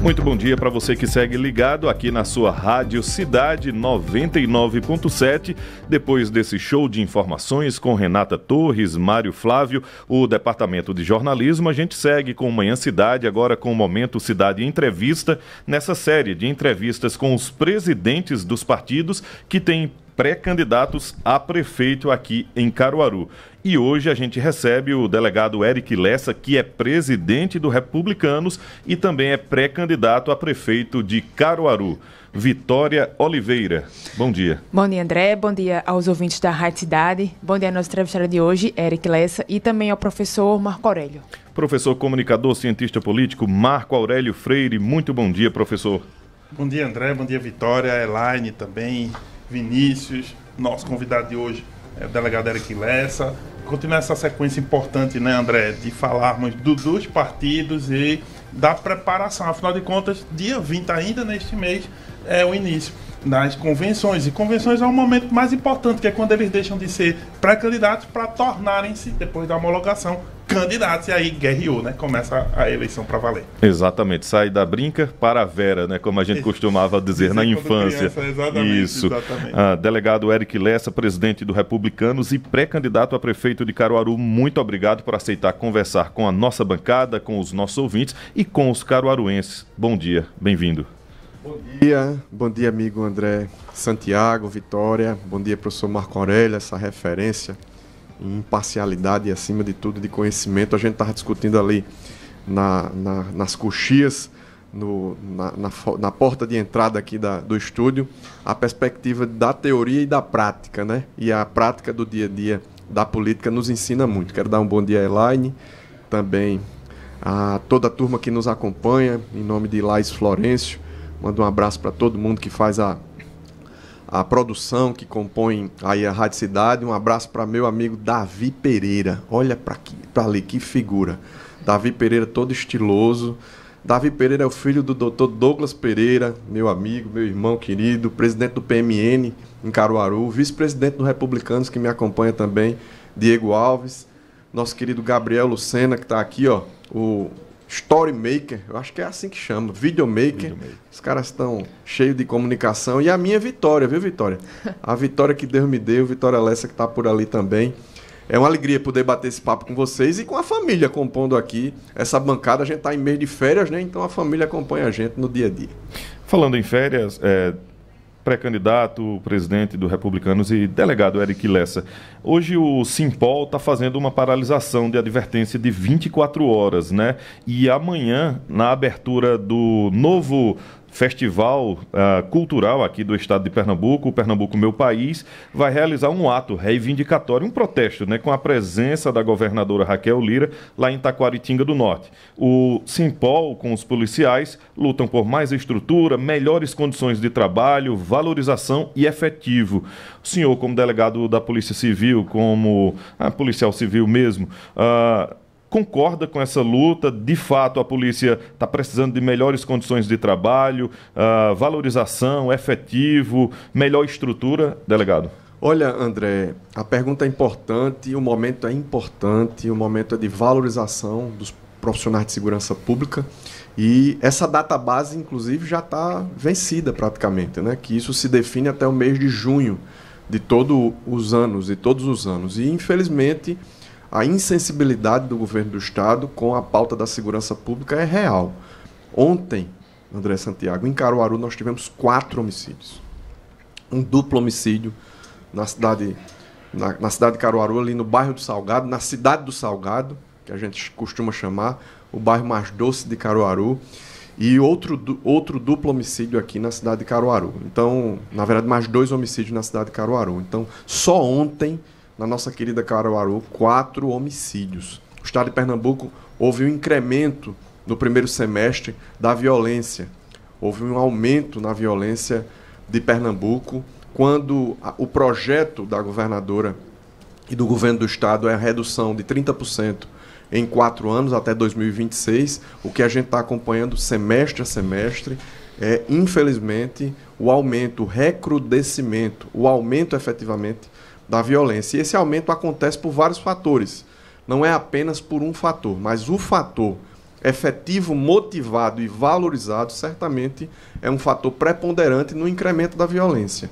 Muito bom dia para você que segue ligado aqui na sua Rádio Cidade 99.7. Depois desse show de informações com Renata Torres, Mário Flávio, o Departamento de Jornalismo, a gente segue com Manhã Cidade, agora com o Momento Cidade Entrevista, nessa série de entrevistas com os presidentes dos partidos que têm pré-candidatos a prefeito aqui em Caruaru. E hoje a gente recebe o delegado Eric Lessa, que é presidente do Republicanos e também é pré-candidato a prefeito de Caruaru. Vitória Oliveira, bom dia. Bom dia, André. Bom dia aos ouvintes da Rádio Cidade. Bom dia à nossa entrevistada de hoje, Eric Lessa, e também ao professor Marco Aurélio. Professor comunicador, cientista político, Marco Aurélio Freire. Muito bom dia, professor. Bom dia, André. Bom dia, Vitória, Elaine também, Vinícius. Nosso convidado de hoje é o delegado Eric Lessa. Continua essa sequência importante, né, André, de falarmos dos partidos e da preparação. Afinal de contas, dia 20 ainda neste mês é o início das convenções. E convenções é o momento mais importante, que é quando eles deixam de ser pré-candidatos para tornarem-se, depois da homologação, candidatos. E aí, guerreou, né? Começa a eleição para valer. Exatamente. Sai da brinca para a vera, né? Como a gente costumava dizer na infância. Criança, exatamente, isso. Exatamente. Delegado Eric Lessa, presidente do Republicanos e pré-candidato a prefeito de Caruaru, muito obrigado por aceitar conversar com a nossa bancada, com os nossos ouvintes e com os caruaruenses. Bom dia, bem-vindo. Bom dia, amigo André Santiago, Vitória, bom dia, professor Marco Aurélio, essa referência em imparcialidade e, acima de tudo, de conhecimento. A gente estava discutindo ali nas coxias, na porta de entrada aqui do estúdio, a perspectiva da teoria e da prática, né? E a prática do dia a dia da política nos ensina muito. Quero dar um bom dia a Elaine, também a toda a turma que nos acompanha, em nome de Laís Florencio. Mando um abraço para todo mundo que faz a produção, que compõe aí a Rádio Cidade. Um abraço para meu amigo Davi Pereira. Olha para ali, que figura. Davi Pereira todo estiloso. Davi Pereira é o filho do Dr. Douglas Pereira, meu amigo, meu irmão querido, presidente do PMN em Caruaru, vice-presidente do Republicanos, que me acompanha também, Diego Alves, nosso querido Gabriel Lucena, que está aqui, ó, o Storymaker, eu acho que é assim que chama, Videomaker. Os caras estão cheios de comunicação. E a minha Vitória, viu, Vitória? A Vitória que Deus me deu, Vitória Lessa, que está por ali também. É uma alegria poder bater esse papo com vocês e com a família compondo aqui essa bancada. A gente está em mês de férias, né? Então a família acompanha a gente no dia a dia. Falando em férias, pré-candidato, presidente do Republicanos e delegado Eric Lessa. Hoje o Simpol está fazendo uma paralisação de advertência de 24 horas, né? E amanhã, na abertura do novo festival cultural aqui do estado de Pernambuco, o Pernambuco Meu País, vai realizar um ato reivindicatório, um protesto, né, com a presença da governadora Raquel Lira, lá em Taquaritinga do Norte. O Simpol, com os policiais, lutam por mais estrutura, melhores condições de trabalho, valorização e efetivo. O senhor, como delegado da Polícia Civil, como policial civil mesmo, concorda com essa luta? De fato, a polícia está precisando de melhores condições de trabalho, valorização, efetivo, melhor estrutura, delegado? Olha, André, a pergunta é importante, o momento é importante, o momento é de valorização dos profissionais de segurança pública e essa data base, inclusive, já está vencida praticamente, né? Que isso se define até o mês de junho de todos os anos. E, infelizmente, a insensibilidade do governo do estado com a pauta da segurança pública é real. Ontem, André Santiago, em Caruaru, nós tivemos 4 homicídios. Um duplo homicídio na cidade de Caruaru, ali no bairro do Salgado, na cidade do Salgado, que a gente costuma chamar o bairro mais doce de Caruaru, e outro duplo homicídio aqui na cidade de Caruaru. Então, na verdade, mais 2 homicídios na cidade de Caruaru. Então, só ontem, na nossa querida Caruaru, 4 homicídios. O estado de Pernambuco houve um incremento no primeiro semestre da violência. Houve um aumento na violência de Pernambuco, quando o projeto da governadora e do governo do estado é a redução de 30% em 4 anos, até 2026. O que a gente está acompanhando semestre a semestre é, infelizmente, o aumento, o recrudescimento, o aumento efetivamente da violência. E esse aumento acontece por vários fatores. Não é apenas por um fator, mas o fator efetivo, motivado e valorizado, certamente é um fator preponderante no incremento da violência.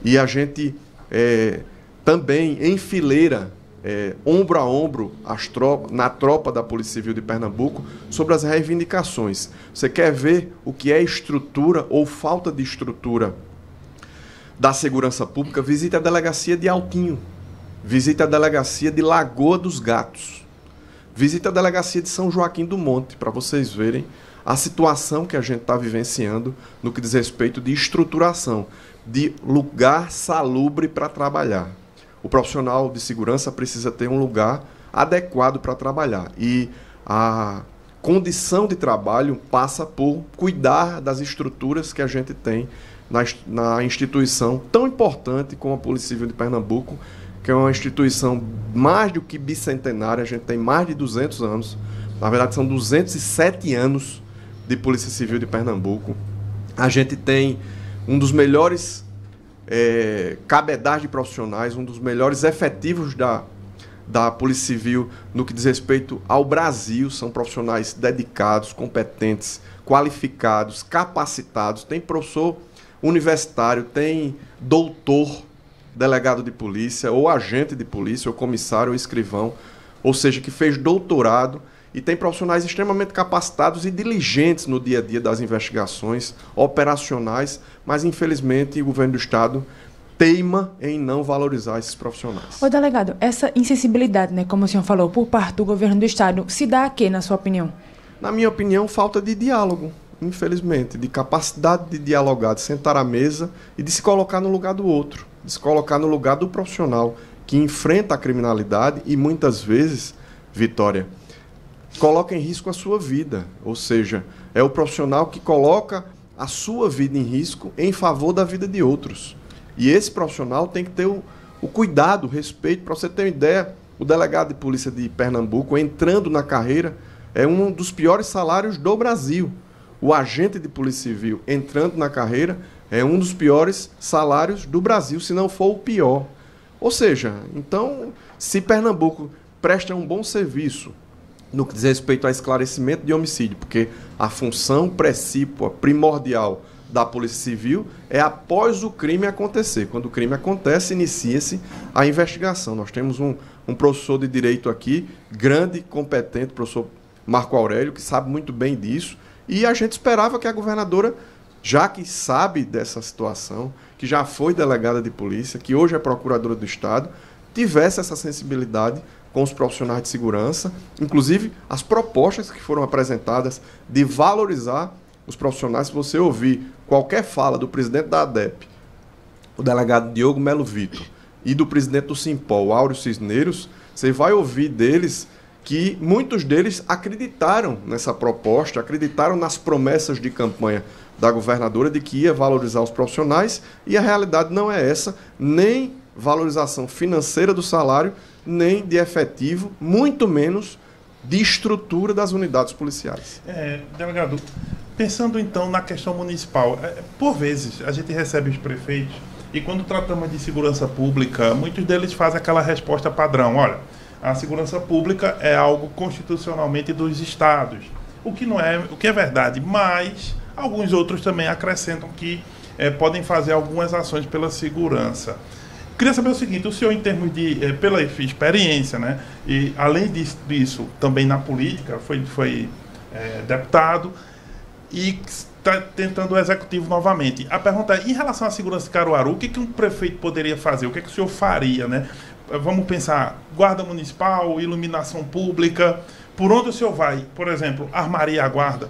E a gente também enfileira, ombro a ombro, na tropa da Polícia Civil de Pernambuco, sobre as reivindicações. Você quer ver o que é estrutura ou falta de estrutura da segurança pública? Visite a delegacia de Altinho, visite a delegacia de Lagoa dos Gatos, visite a delegacia de São Joaquim do Monte, para vocês verem a situação que a gente está vivenciando no que diz respeito de estruturação, de lugar salubre para trabalhar. O profissional de segurança precisa ter um lugar adequado para trabalhar. E a condição de trabalho passa por cuidar das estruturas que a gente tem na instituição tão importante como a Polícia Civil de Pernambuco, que é uma instituição mais do que bicentenária. A gente tem mais de 200 anos. Na verdade, são 207 anos de Polícia Civil de Pernambuco. A gente tem um dos melhores cabedais de profissionais, um dos melhores efetivos da Polícia Civil no que diz respeito ao Brasil. São profissionais dedicados, competentes, qualificados, capacitados. Tem professor universitário, tem doutor, delegado de polícia, ou agente de polícia, ou comissário, ou escrivão, ou seja, que fez doutorado, e tem profissionais extremamente capacitados e diligentes no dia a dia das investigações operacionais, mas infelizmente o governo do Estado teima em não valorizar esses profissionais. Ô delegado, essa insensibilidade, né, como o senhor falou, por parte do governo do Estado, se dá a quê, na sua opinião? Na minha opinião, falta de diálogo, infelizmente, de capacidade de dialogar, de sentar à mesa e de se colocar no lugar do outro, de se colocar no lugar do profissional que enfrenta a criminalidade e muitas vezes, Vitória, coloca em risco a sua vida. Ou seja, é o profissional que coloca a sua vida em risco em favor da vida de outros. E esse profissional tem que ter o cuidado, o respeito. Para você ter uma ideia, o delegado de polícia de Pernambuco, entrando na carreira, é um dos piores salários do Brasil. O agente de polícia civil, entrando na carreira, é um dos piores salários do Brasil, se não for o pior. Ou seja, então, se Pernambuco presta um bom serviço no que diz respeito ao esclarecimento de homicídio, porque a função precípua, primordial da Polícia Civil é após o crime acontecer. Quando o crime acontece, inicia-se a investigação. Nós temos um professor de direito aqui, grande, competente, professor Marco Aurélio, que sabe muito bem disso, e a gente esperava que a governadora, já que sabe dessa situação, que já foi delegada de polícia, que hoje é procuradora do Estado, tivesse essa sensibilidade com os profissionais de segurança, inclusive as propostas que foram apresentadas de valorizar os profissionais. Se você ouvir qualquer fala do presidente da ADEP, o delegado Diogo Melo Vitor, e do presidente do Simpol, Áureo Cisneiros, você vai ouvir deles que muitos deles acreditaram nessa proposta, acreditaram nas promessas de campanha da governadora de que ia valorizar os profissionais, e a realidade não é essa, nem valorização financeira do salário, nem de efetivo, muito menos de estrutura das unidades policiais. Delegado, pensando então na questão municipal, por vezes a gente recebe os prefeitos e quando tratamos de segurança pública, muitos deles fazem aquela resposta padrão: olha, a segurança pública é algo constitucionalmente dos estados, o que é verdade, mas alguns outros também acrescentam que podem fazer algumas ações pela segurança. Queria saber o seguinte: o senhor, em termos de, pela experiência, né, e além disso, também na política, foi deputado e está tentando o executivo novamente. A pergunta é, em relação à segurança de Caruaru, o que um prefeito poderia fazer? O que o senhor faria, né? Vamos pensar, guarda municipal, iluminação pública, por onde o senhor vai? Por exemplo, armaria a guarda?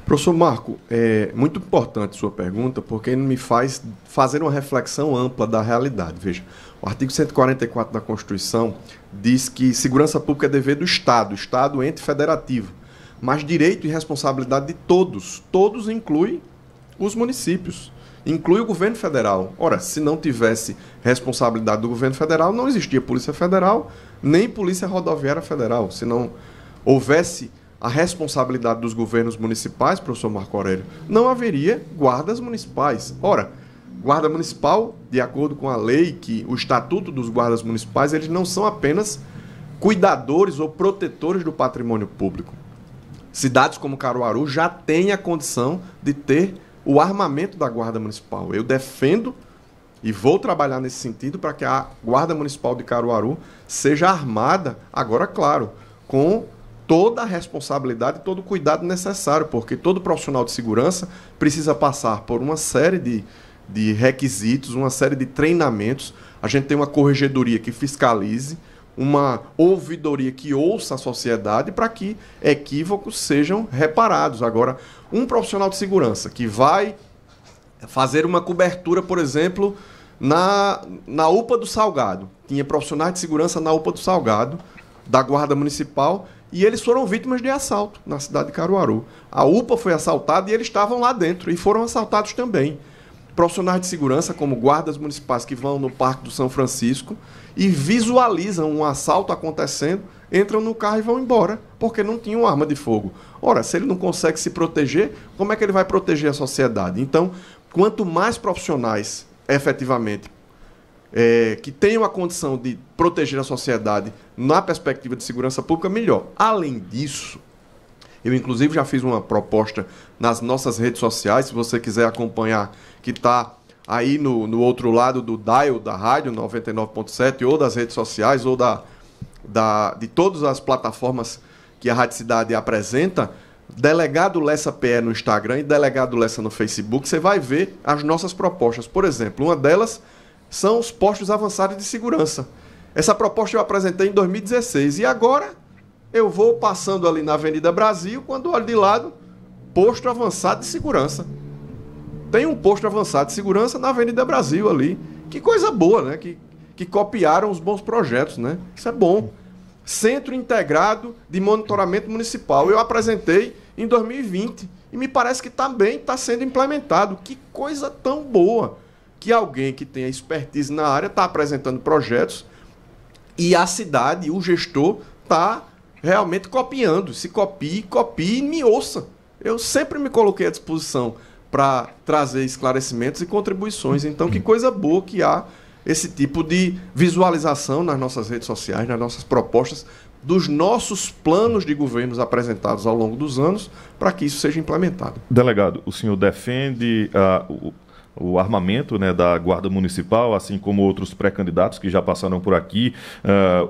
Professor Marco, é muito importante sua pergunta, porque ele me faz fazer uma reflexão ampla da realidade. Veja, o artigo 144 da Constituição diz que segurança pública é dever do Estado, Estado ente federativo, mas direito e responsabilidade de todos. Todos inclui os municípios, inclui o governo federal. Ora, se não tivesse responsabilidade do governo federal, não existia Polícia Federal, nem Polícia Rodoviária Federal. Se não houvesse a responsabilidade dos governos municipais, professor Marco Aurélio, não haveria guardas municipais. Ora, guarda municipal, de acordo com a lei, que o Estatuto dos Guardas Municipais, eles não são apenas cuidadores ou protetores do patrimônio público. cidades como Caruaru já têm a condição de ter o armamento da Guarda Municipal. Eu defendo e vou trabalhar nesse sentido para que a Guarda Municipal de Caruaru seja armada, agora, claro, com toda a responsabilidade e todo o cuidado necessário, porque todo profissional de segurança precisa passar por uma série de requisitos, uma série de treinamentos. A gente tem uma corregedoria que fiscalize, uma ouvidoria que ouça a sociedade para que equívocos sejam reparados. Agora, um profissional de segurança que vai fazer uma cobertura, por exemplo, na UPA do Salgado. Tinha profissionais de segurança na UPA do Salgado, da Guarda Municipal, e eles foram vítimas de assalto na cidade de Caruaru. A UPA foi assaltada e eles estavam lá dentro e foram assaltados também. Profissionais de segurança, como guardas municipais que vão no Parque do São Francisco e visualizam um assalto acontecendo, entram no carro e vão embora, porque não tinham arma de fogo. Ora, se ele não consegue se proteger, como é que ele vai proteger a sociedade? Então, quanto mais profissionais, efetivamente, que tenham a condição de proteger a sociedade na perspectiva de segurança pública, melhor. Além disso, eu inclusive já fiz uma proposta nas nossas redes sociais, se você quiser acompanhar, que está aí no outro lado do dial da rádio 99.7, ou das redes sociais, ou de todas as plataformas que a Rádio Cidade apresenta, Delegado Lessa PE no Instagram e Delegado Lessa no Facebook, você vai ver as nossas propostas. Por exemplo, uma delas são os postos avançados de segurança. Essa proposta eu apresentei em 2016 e agora eu vou passando ali na Avenida Brasil, quando olho de lado, posto avançado de segurança. Tem um posto avançado de segurança na Avenida Brasil ali. Que coisa boa, né? Que copiaram os bons projetos, né? Isso é bom. Centro Integrado de Monitoramento Municipal. Eu apresentei em 2020 e me parece que também está sendo implementado. Que coisa tão boa que alguém que tenha expertise na área está apresentando projetos e a cidade, o gestor, está realmente copiando. Se copie e me ouça. Eu sempre me coloquei à disposição para trazer esclarecimentos e contribuições. Então, que coisa boa que há esse tipo de visualização nas nossas redes sociais, nas nossas propostas, dos nossos planos de governos apresentados ao longo dos anos, para que isso seja implementado. Delegado, o senhor defende o armamento, né, da Guarda Municipal, assim como outros pré-candidatos que já passaram por aqui,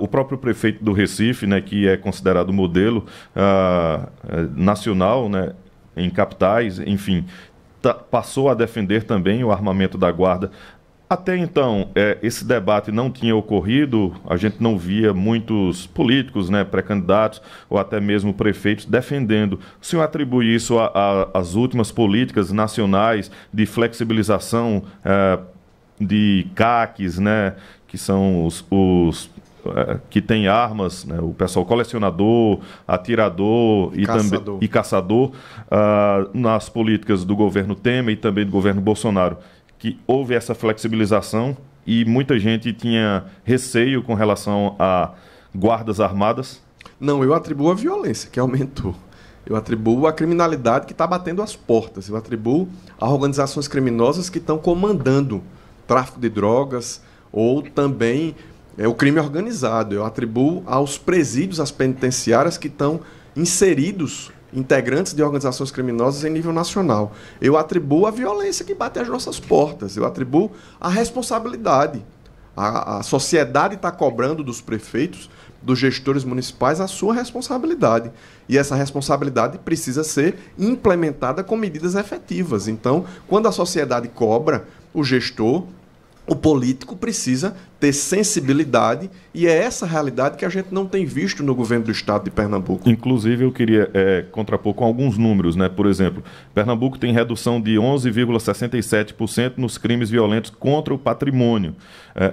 o próprio prefeito do Recife, né, que é considerado modelo nacional, né, em capitais, enfim, passou a defender também o armamento da Guarda. Até então, esse debate não tinha ocorrido, a gente não via muitos políticos, né, pré-candidatos ou até mesmo prefeitos defendendo. O senhor atribui isso às últimas políticas nacionais de flexibilização de CACs, né, que são os que têm armas, né, o pessoal colecionador, atirador e caçador, nas políticas do governo Temer e também do governo Bolsonaro, que houve essa flexibilização e muita gente tinha receio com relação a guardas armadas? Não, eu atribuo a violência, que aumentou. Eu atribuo a criminalidade que está batendo as portas. Eu atribuo a organizações criminosas que estão comandando tráfico de drogas ou também o crime organizado. Eu atribuo aos presídios, às penitenciárias que estão inseridos integrantes de organizações criminosas em nível nacional. Eu atribuo a violência que bate às nossas portas. Eu atribuo a responsabilidade. A sociedade está cobrando dos prefeitos, dos gestores municipais, a sua responsabilidade. E essa responsabilidade precisa ser implementada com medidas efetivas. Então, quando a sociedade cobra, o gestor, o político precisa ter sensibilidade e é essa realidade que a gente não tem visto no governo do estado de Pernambuco. Inclusive, eu queria contrapor com alguns números, né? Por exemplo, Pernambuco tem redução de 11,67% nos crimes violentos contra o patrimônio.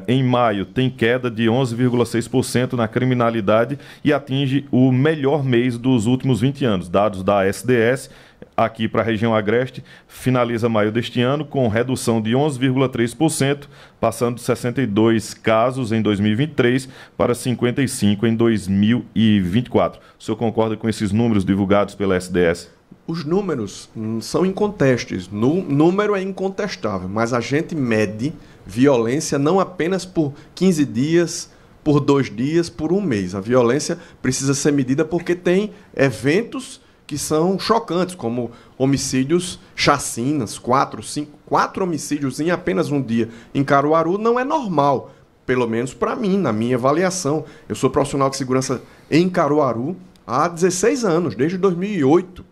Em maio, tem queda de 11,6% na criminalidade e atinge o melhor mês dos últimos 20 anos. Dados da SDS, aqui para a região agreste, finaliza maio deste ano com redução de 11,3%, passando de 62 casos em 2023 para 55 em 2024. O senhor concorda com esses números divulgados pela SDS? Os números são incontestáveis. Número é incontestável, mas a gente mede violência não apenas por 15 dias, por 2 dias, por um mês. A violência precisa ser medida porque tem eventos que são chocantes, como homicídios, chacinas, 4 homicídios em apenas um dia em Caruaru não é normal, pelo menos para mim, na minha avaliação. Eu sou profissional de segurança em Caruaru há 16 anos, desde 2008.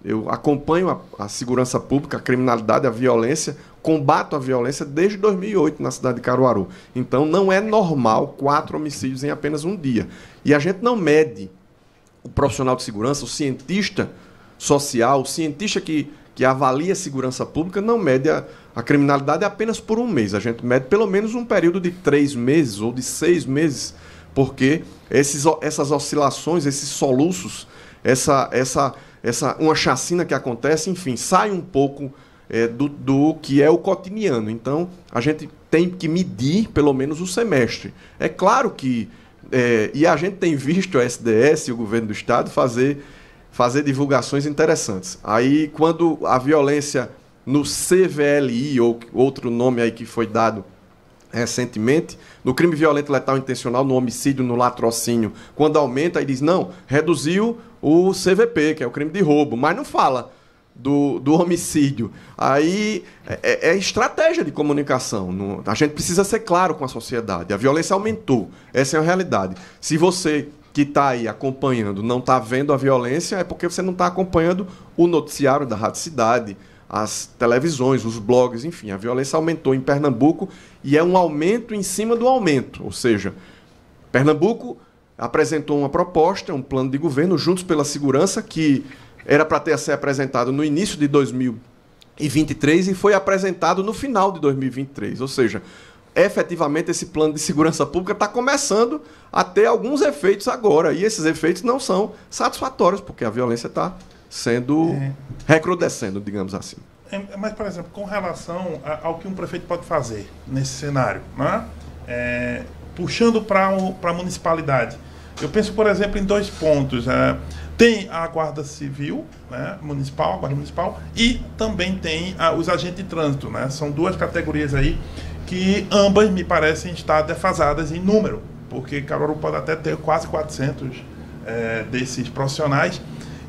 Eu acompanho a segurança pública, a criminalidade, a violência, combato a violência desde 2008 na cidade de Caruaru. Então não é normal 4 homicídios em apenas um dia. E a gente não mede o profissional de segurança, o cientista social, o cientista que avalia a segurança pública, não mede a criminalidade apenas por um mês. A gente mede pelo menos um período de 3 meses ou de 6 meses, porque essas oscilações, esses soluços, uma chacina que acontece, enfim, sai um pouco do que é o cotidiano. Então, a gente tem que medir pelo menos o semestre. É claro que e a gente tem visto a SDS e o governo do Estado fazer divulgações interessantes. Aí, quando a violência no CVLI, ou outro nome aí que foi dado recentemente, no crime violento letal intencional, no homicídio, no latrocínio, quando aumenta, aí diz, não, reduziu o CVP, que é o crime de roubo, mas não fala do homicídio. Aí é estratégia de comunicação. A gente precisa ser claro com a sociedade. A violência aumentou. Essa é a realidade. Se você que está aí acompanhando não está vendo a violência, é porque você não está acompanhando o noticiário da Rádio Cidade, as televisões, os blogs, enfim. A violência aumentou em Pernambuco e é um aumento em cima do aumento. Ou seja, Pernambuco apresentou uma proposta, um plano de governo, Juntos pela Segurança, que era para ter ser apresentado no início de 2023 e foi apresentado no final de 2023. Ou seja, efetivamente esse plano de segurança pública está começando a ter alguns efeitos agora. E esses efeitos não são satisfatórios, porque a violência está sendo recrudescendo, digamos assim. Mas, por exemplo, com relação ao que um prefeito pode fazer nesse cenário, né? Puxando para a municipalidade, eu penso, por exemplo, em 2 pontos. Tem a Guarda Civil, né, municipal, a Guarda Municipal, e também tem os agentes de trânsito, né? São 2 categorias aí que ambas me parecem estar defasadas em número, porque Caruaru pode até ter quase 400 desses profissionais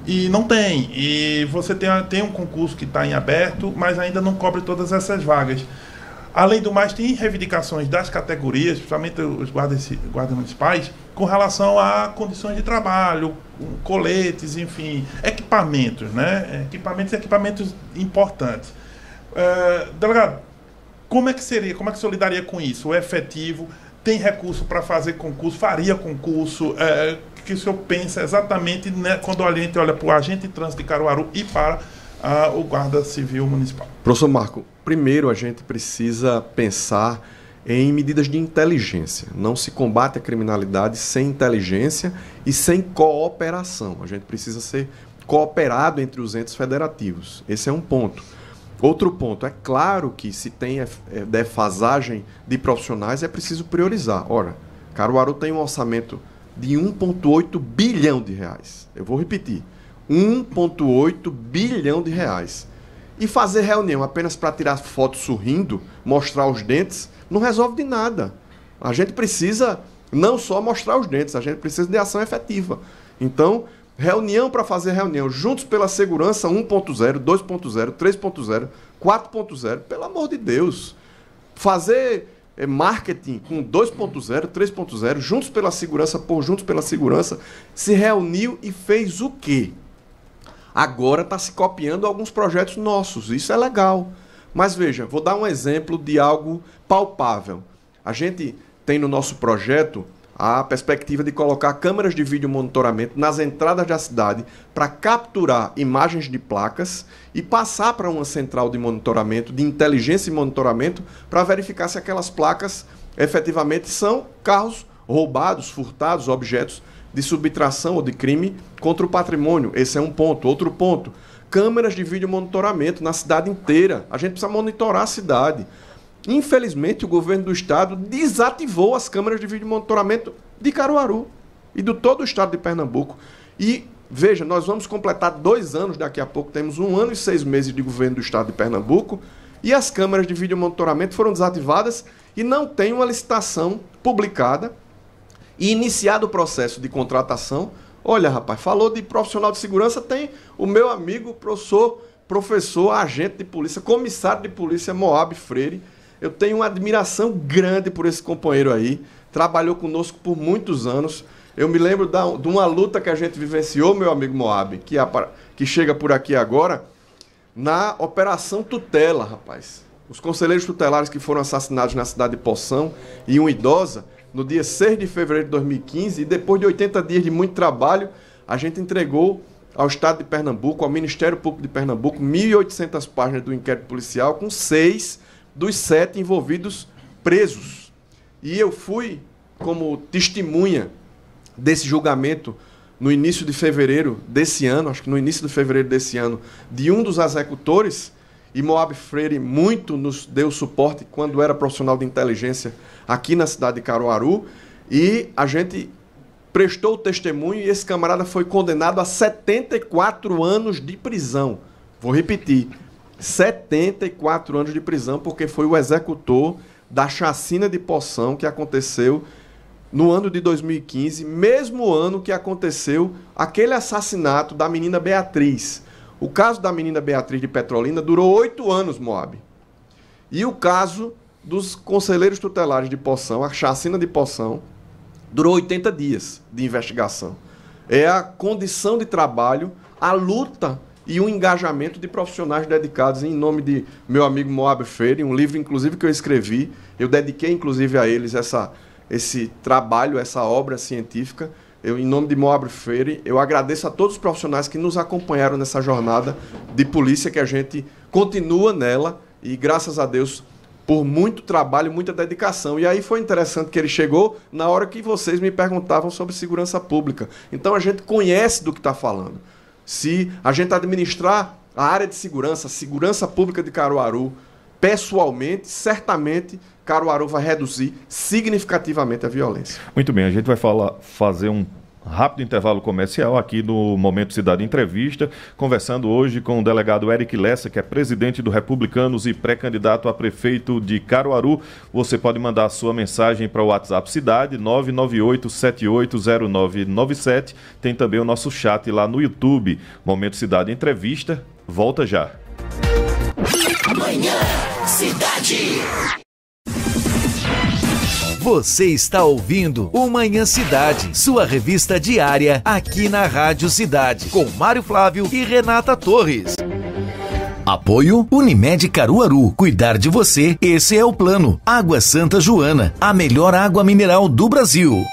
e não tem. E você tem um concurso que está em aberto, mas ainda não cobre todas essas vagas. Além do mais, tem reivindicações das categorias, principalmente os guardas municipais, com relação a condições de trabalho, coletes, enfim, equipamentos, né? Equipamentos importantes. Delegado, como é que seria, como é que o senhor lidaria com isso? O efetivo, tem recurso para fazer concurso, faria concurso? O que o senhor pensa exatamente, né, quando a gente olha para o agente de trânsito de Caruaru e para o Guarda Civil Municipal? Professor Marco, primeiro a gente precisa pensar em medidas de inteligência. Não se combate a criminalidade sem inteligência e sem cooperação. A gente precisa ser cooperado entre os entes federativos. Esse é um ponto. Outro ponto, é claro que se tem defasagem de profissionais, é preciso priorizar. Ora, Caruaru tem um orçamento de 1,8 bilhão de reais. Eu vou repetir. 1,8 bilhão de reais. E fazer reunião apenas para tirar foto sorrindo, mostrar os dentes, não resolve de nada. A gente precisa não só mostrar os dentes, a gente precisa de ação efetiva. Então, reunião para fazer reunião, Juntos pela Segurança 1.0, 2.0, 3.0, 4.0, pelo amor de Deus. Fazer marketing com 2.0, 3.0, Juntos pela Segurança, por Juntos pela Segurança, se reuniu e fez o quê? Agora está se copiando alguns projetos nossos. Isso é legal. Mas veja, vou dar um exemplo de algo palpável. A gente tem no nosso projeto a perspectiva de colocar câmeras de vídeo monitoramento nas entradas da cidade para capturar imagens de placas e passar para uma central de monitoramento, de inteligência e monitoramento, para verificar se aquelas placas efetivamente são carros roubados, furtados, objetos de subtração ou de crime contra o patrimônio. Esse é um ponto. Outro ponto, câmeras de vídeo monitoramento na cidade inteira. A gente precisa monitorar a cidade. Infelizmente, o governo do estado desativou as câmeras de vídeo monitoramento de Caruaru e de todo o estado de Pernambuco. E, veja, nós vamos completar 2 anos daqui a pouco, temos 1 ano e 6 meses de governo do estado de Pernambuco, e as câmeras de vídeo monitoramento foram desativadas e não tem uma licitação publicada e iniciado o processo de contratação Olha, rapaz, falou de profissional de segurança, tem o meu amigo, professor, agente de polícia, comissário de polícia, Moab Freire. Eu tenho uma admiração grande por esse companheiro aí. Trabalhou conosco por muitos anos. Eu me lembro de uma luta que a gente vivenciou, meu amigo Moab, que chega por aqui agora, na Operação Tutela, rapaz. Os conselheiros tutelares que foram assassinados na cidade de Poção e uma idosa, no dia 6 de fevereiro de 2015, e depois de 80 dias de muito trabalho, a gente entregou ao Estado de Pernambuco, ao Ministério Público de Pernambuco, 1.800 páginas do inquérito policial, com 6 dos 7 envolvidos presos. E eu fui como testemunha desse julgamento no início de fevereiro desse ano, acho que no início de fevereiro desse ano, de um dos executores, e Moab Freire muito nos deu suporte quando era profissional de inteligência aqui na cidade de Caruaru, e a gente prestou o testemunho e esse camarada foi condenado a 74 anos de prisão. Vou repetir, 74 anos de prisão, porque foi o executor da chacina de Poção que aconteceu no ano de 2015, mesmo ano que aconteceu aquele assassinato da menina Beatriz. O caso da menina Beatriz de Petrolina durou 8 anos, Moab. E o caso dos conselheiros tutelares de Poção, a chacina de Poção, durou 80 dias de investigação. É a condição de trabalho, a luta e o engajamento de profissionais dedicados em nome de meu amigo Moab Freire, um livro, inclusive, que eu escrevi. Eu dediquei, inclusive, a eles esse trabalho, essa obra científica. Em nome de Moab Freire, eu agradeço a todos os profissionais que nos acompanharam nessa jornada de polícia, que a gente continua nela, e graças a Deus, por muito trabalho, muita dedicação. E aí foi interessante que ele chegou na hora que vocês me perguntavam sobre segurança pública. Então a gente conhece do que está falando. Se a gente administrar a área de segurança, a segurança pública de Caruaru, pessoalmente, certamente Caruaru vai reduzir significativamente a violência. Muito bem, a gente vai fazer um rápido intervalo comercial aqui no Momento Cidade Entrevista, conversando hoje com o delegado Eric Lessa, que é presidente do Republicanos e pré-candidato a prefeito de Caruaru. Você pode mandar a sua mensagem para o WhatsApp Cidade, 998780997. Tem também o nosso chat lá no YouTube. Momento Cidade Entrevista, volta já. Manhã Cidade. Você está ouvindo o Manhã Cidade, sua revista diária aqui na Rádio Cidade, com Mário Flávio e Renata Torres. Apoio Unimed Caruaru. Cuidar de você, esse é o plano. Água Santa Joana, a melhor água mineral do Brasil.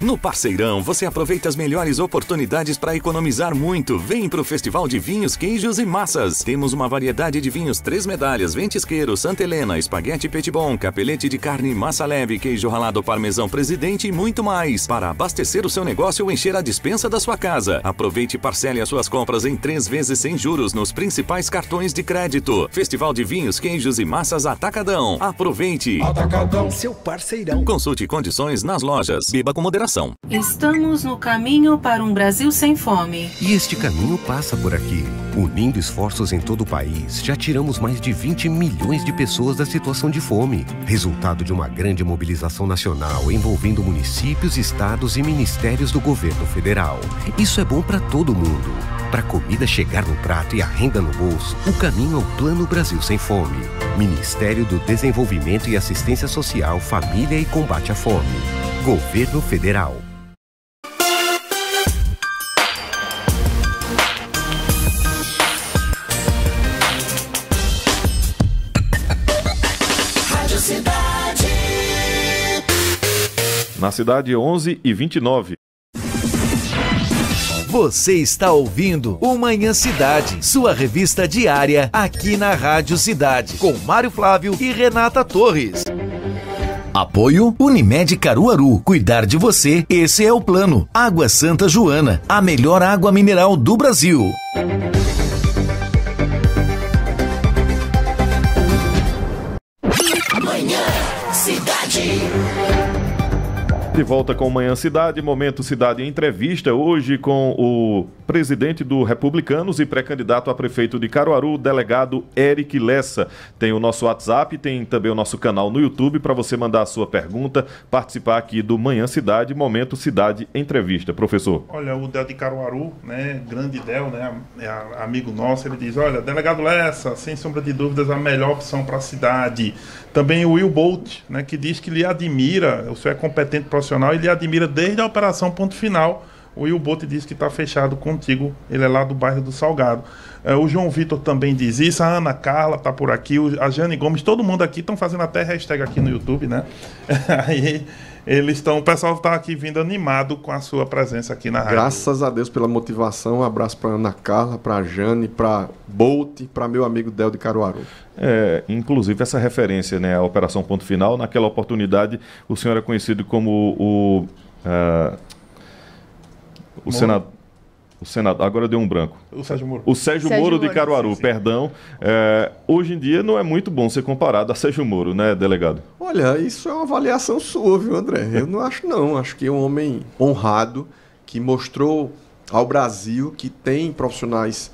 No Parceirão, você aproveita as melhores oportunidades para economizar muito. Vem pro Festival de Vinhos, Queijos e Massas. Temos uma variedade de vinhos 3 medalhas, Ventisqueiro, Santa Helena, Espaguete Petit Bon, capelete de carne, massa leve, queijo ralado parmesão Presidente e muito mais. Para abastecer o seu negócio ou encher a despensa da sua casa. Aproveite e parcele as suas compras em 3 vezes sem juros nos principais cartões de crédito. Festival de Vinhos, Queijos e Massas Atacadão. Aproveite. Atacadão, seu parceirão. Consulte condições nas lojas. Beba com moderação. Estamos no caminho para um Brasil sem fome. E este caminho passa por aqui. Unindo esforços em todo o país, já tiramos mais de 20 milhões de pessoas da situação de fome. Resultado de uma grande mobilização nacional envolvendo municípios, estados e ministérios do governo federal. Isso é bom para todo mundo. Para a comida chegar no prato e a renda no bolso, o caminho é o Plano Brasil Sem Fome. Ministério do Desenvolvimento e Assistência Social, Família e Combate à Fome. Governo Federal. Rádio Cidade. Na cidade, 11h29. Você está ouvindo o Manhã Cidade, sua revista diária aqui na Rádio Cidade, com Mário Flávio e Renata Torres. Apoio Unimed Caruaru. Cuidar de você, esse é o plano. Água Santa Joana, a melhor água mineral do Brasil. Manhã Cidade. De volta com Manhã Cidade, Momento Cidade em Entrevista, hoje com o presidente do Republicanos e pré-candidato a prefeito de Caruaru, delegado Eric Lessa. Tem o nosso WhatsApp, tem também o nosso canal no YouTube para você mandar a sua pergunta, participar aqui do Manhã Cidade, Momento Cidade Entrevista. Professor. Olha, o Del de Caruaru, né, grande Del, né, amigo nosso, ele diz, olha, delegado Lessa, sem sombra de dúvidas, a melhor opção para a cidade. Também o Will Bolt, né, que diz que lhe admira, o senhor é competente profissional e lhe admira desde a Operação Ponto Final. O Will Bolt diz que está fechado contigo, ele é lá do bairro do Salgado. O João Vitor também diz isso, a Ana Carla está por aqui, a Jane Gomes, todo mundo aqui estão fazendo até hashtag aqui no YouTube, né? Aí eles estão, o pessoal está aqui vindo animado com a sua presença aqui na rádio. Graças a Deus pela motivação, um abraço para Ana Carla, para Jane, para Bolt, para meu amigo Del de Caruaru. Inclusive essa referência, né, à Operação Ponto Final, naquela oportunidade o senhor é conhecido como o Senado, agora deu um branco. O Sérgio Moro. O Sérgio Moro de Caruaru, sim. Perdão. Hoje em dia não é muito bom ser comparado a Sérgio Moro, né, delegado? Olha, isso é uma avaliação sua, viu, André? Eu não acho, não. Acho que é um homem honrado, que mostrou ao Brasil que tem profissionais,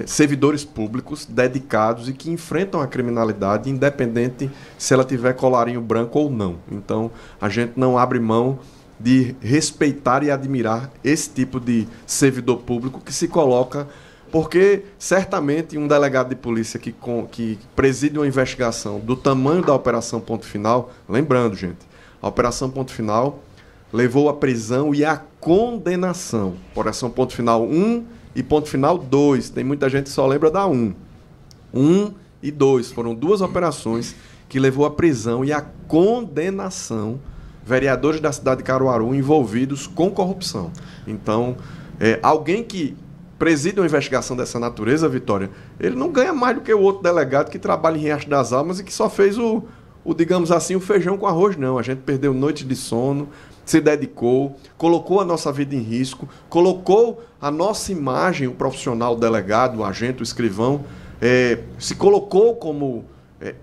servidores públicos dedicados e que enfrentam a criminalidade, independente se ela tiver colarinho branco ou não. Então, a gente não abre mão de respeitar e admirar esse tipo de servidor público que se coloca, porque certamente um delegado de polícia que preside uma investigação do tamanho da Operação Ponto Final, lembrando, gente, a Operação Ponto Final levou à prisão e à condenação. Operação Ponto Final 1 e Ponto Final 2, tem muita gente que só lembra da 1. 1 e 2 foram duas operações que levou à prisão e à condenação vereadores da cidade de Caruaru envolvidos com corrupção. Então, alguém que preside uma investigação dessa natureza, Vitória, ele não ganha mais do que o outro delegado que trabalha em Riacho das Almas e que só fez digamos assim, o feijão com arroz, não. A gente perdeu noites de sono, se dedicou, colocou a nossa vida em risco, colocou a nossa imagem, o profissional, o delegado, o agente, o escrivão, se colocou como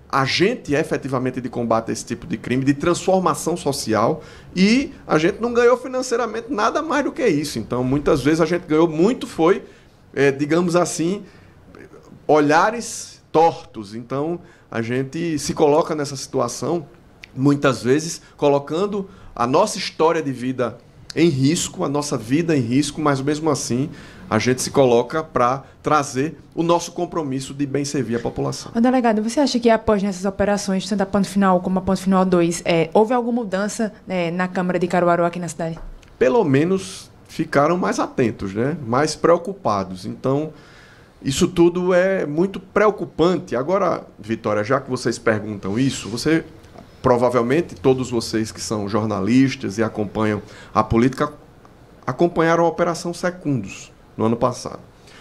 agente efetivamente de combate a esse tipo de crime, de transformação social, e a gente não ganhou financeiramente nada mais do que isso. Então, muitas vezes a gente ganhou muito, digamos assim, olhares tortos. Então, a gente se coloca nessa situação, muitas vezes, colocando a nossa história de vida em risco, a nossa vida em risco, mas mesmo assim a gente se coloca para trazer o nosso compromisso de bem servir a população. Delegado, você acha que após nessas operações, tanto a Ponto Final como a Ponto Final 2, houve alguma mudança na Câmara de Caruaru aqui na cidade? Pelo menos ficaram mais atentos, né? Mais preocupados. Então, isso tudo é muito preocupante. Agora, Vitória, já que vocês perguntam isso, provavelmente todos vocês que são jornalistas e acompanham a política acompanharam a Operação Secundos no ano passado.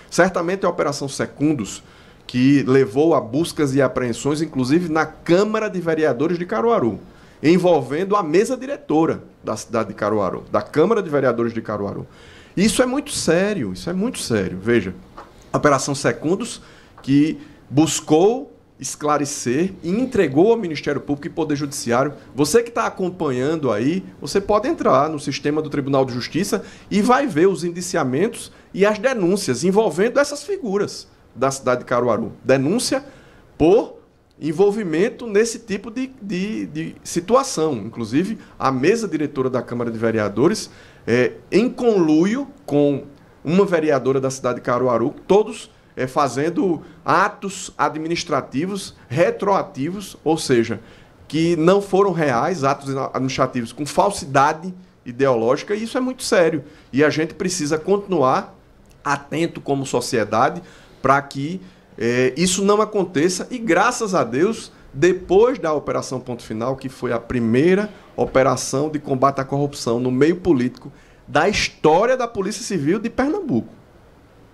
Certamente a Operação Secundos, que levou a buscas e apreensões, inclusive na Câmara de Vereadores de Caruaru, envolvendo a mesa diretora da cidade de Caruaru, da Câmara de Vereadores de Caruaru. Isso é muito sério, isso é muito sério. Veja, a Operação Secundos, que buscou esclarecer e entregou ao Ministério Público e Poder Judiciário. Você que está acompanhando aí, você pode entrar no sistema do Tribunal de Justiça e vai ver os indiciamentos e as denúncias envolvendo essas figuras da cidade de Caruaru. Denúncia por envolvimento nesse tipo de situação. Inclusive, a mesa diretora da Câmara de Vereadores, em conluio com uma vereadora da cidade de Caruaru, todos fazendo atos administrativos retroativos, ou seja, que não foram reais, atos administrativos com falsidade ideológica, e isso é muito sério. E a gente precisa continuar atento como sociedade para que isso não aconteça. E graças a Deus, depois da Operação Ponto Final, que foi a primeira operação de combate à corrupção no meio político da história da Polícia Civil de Pernambuco.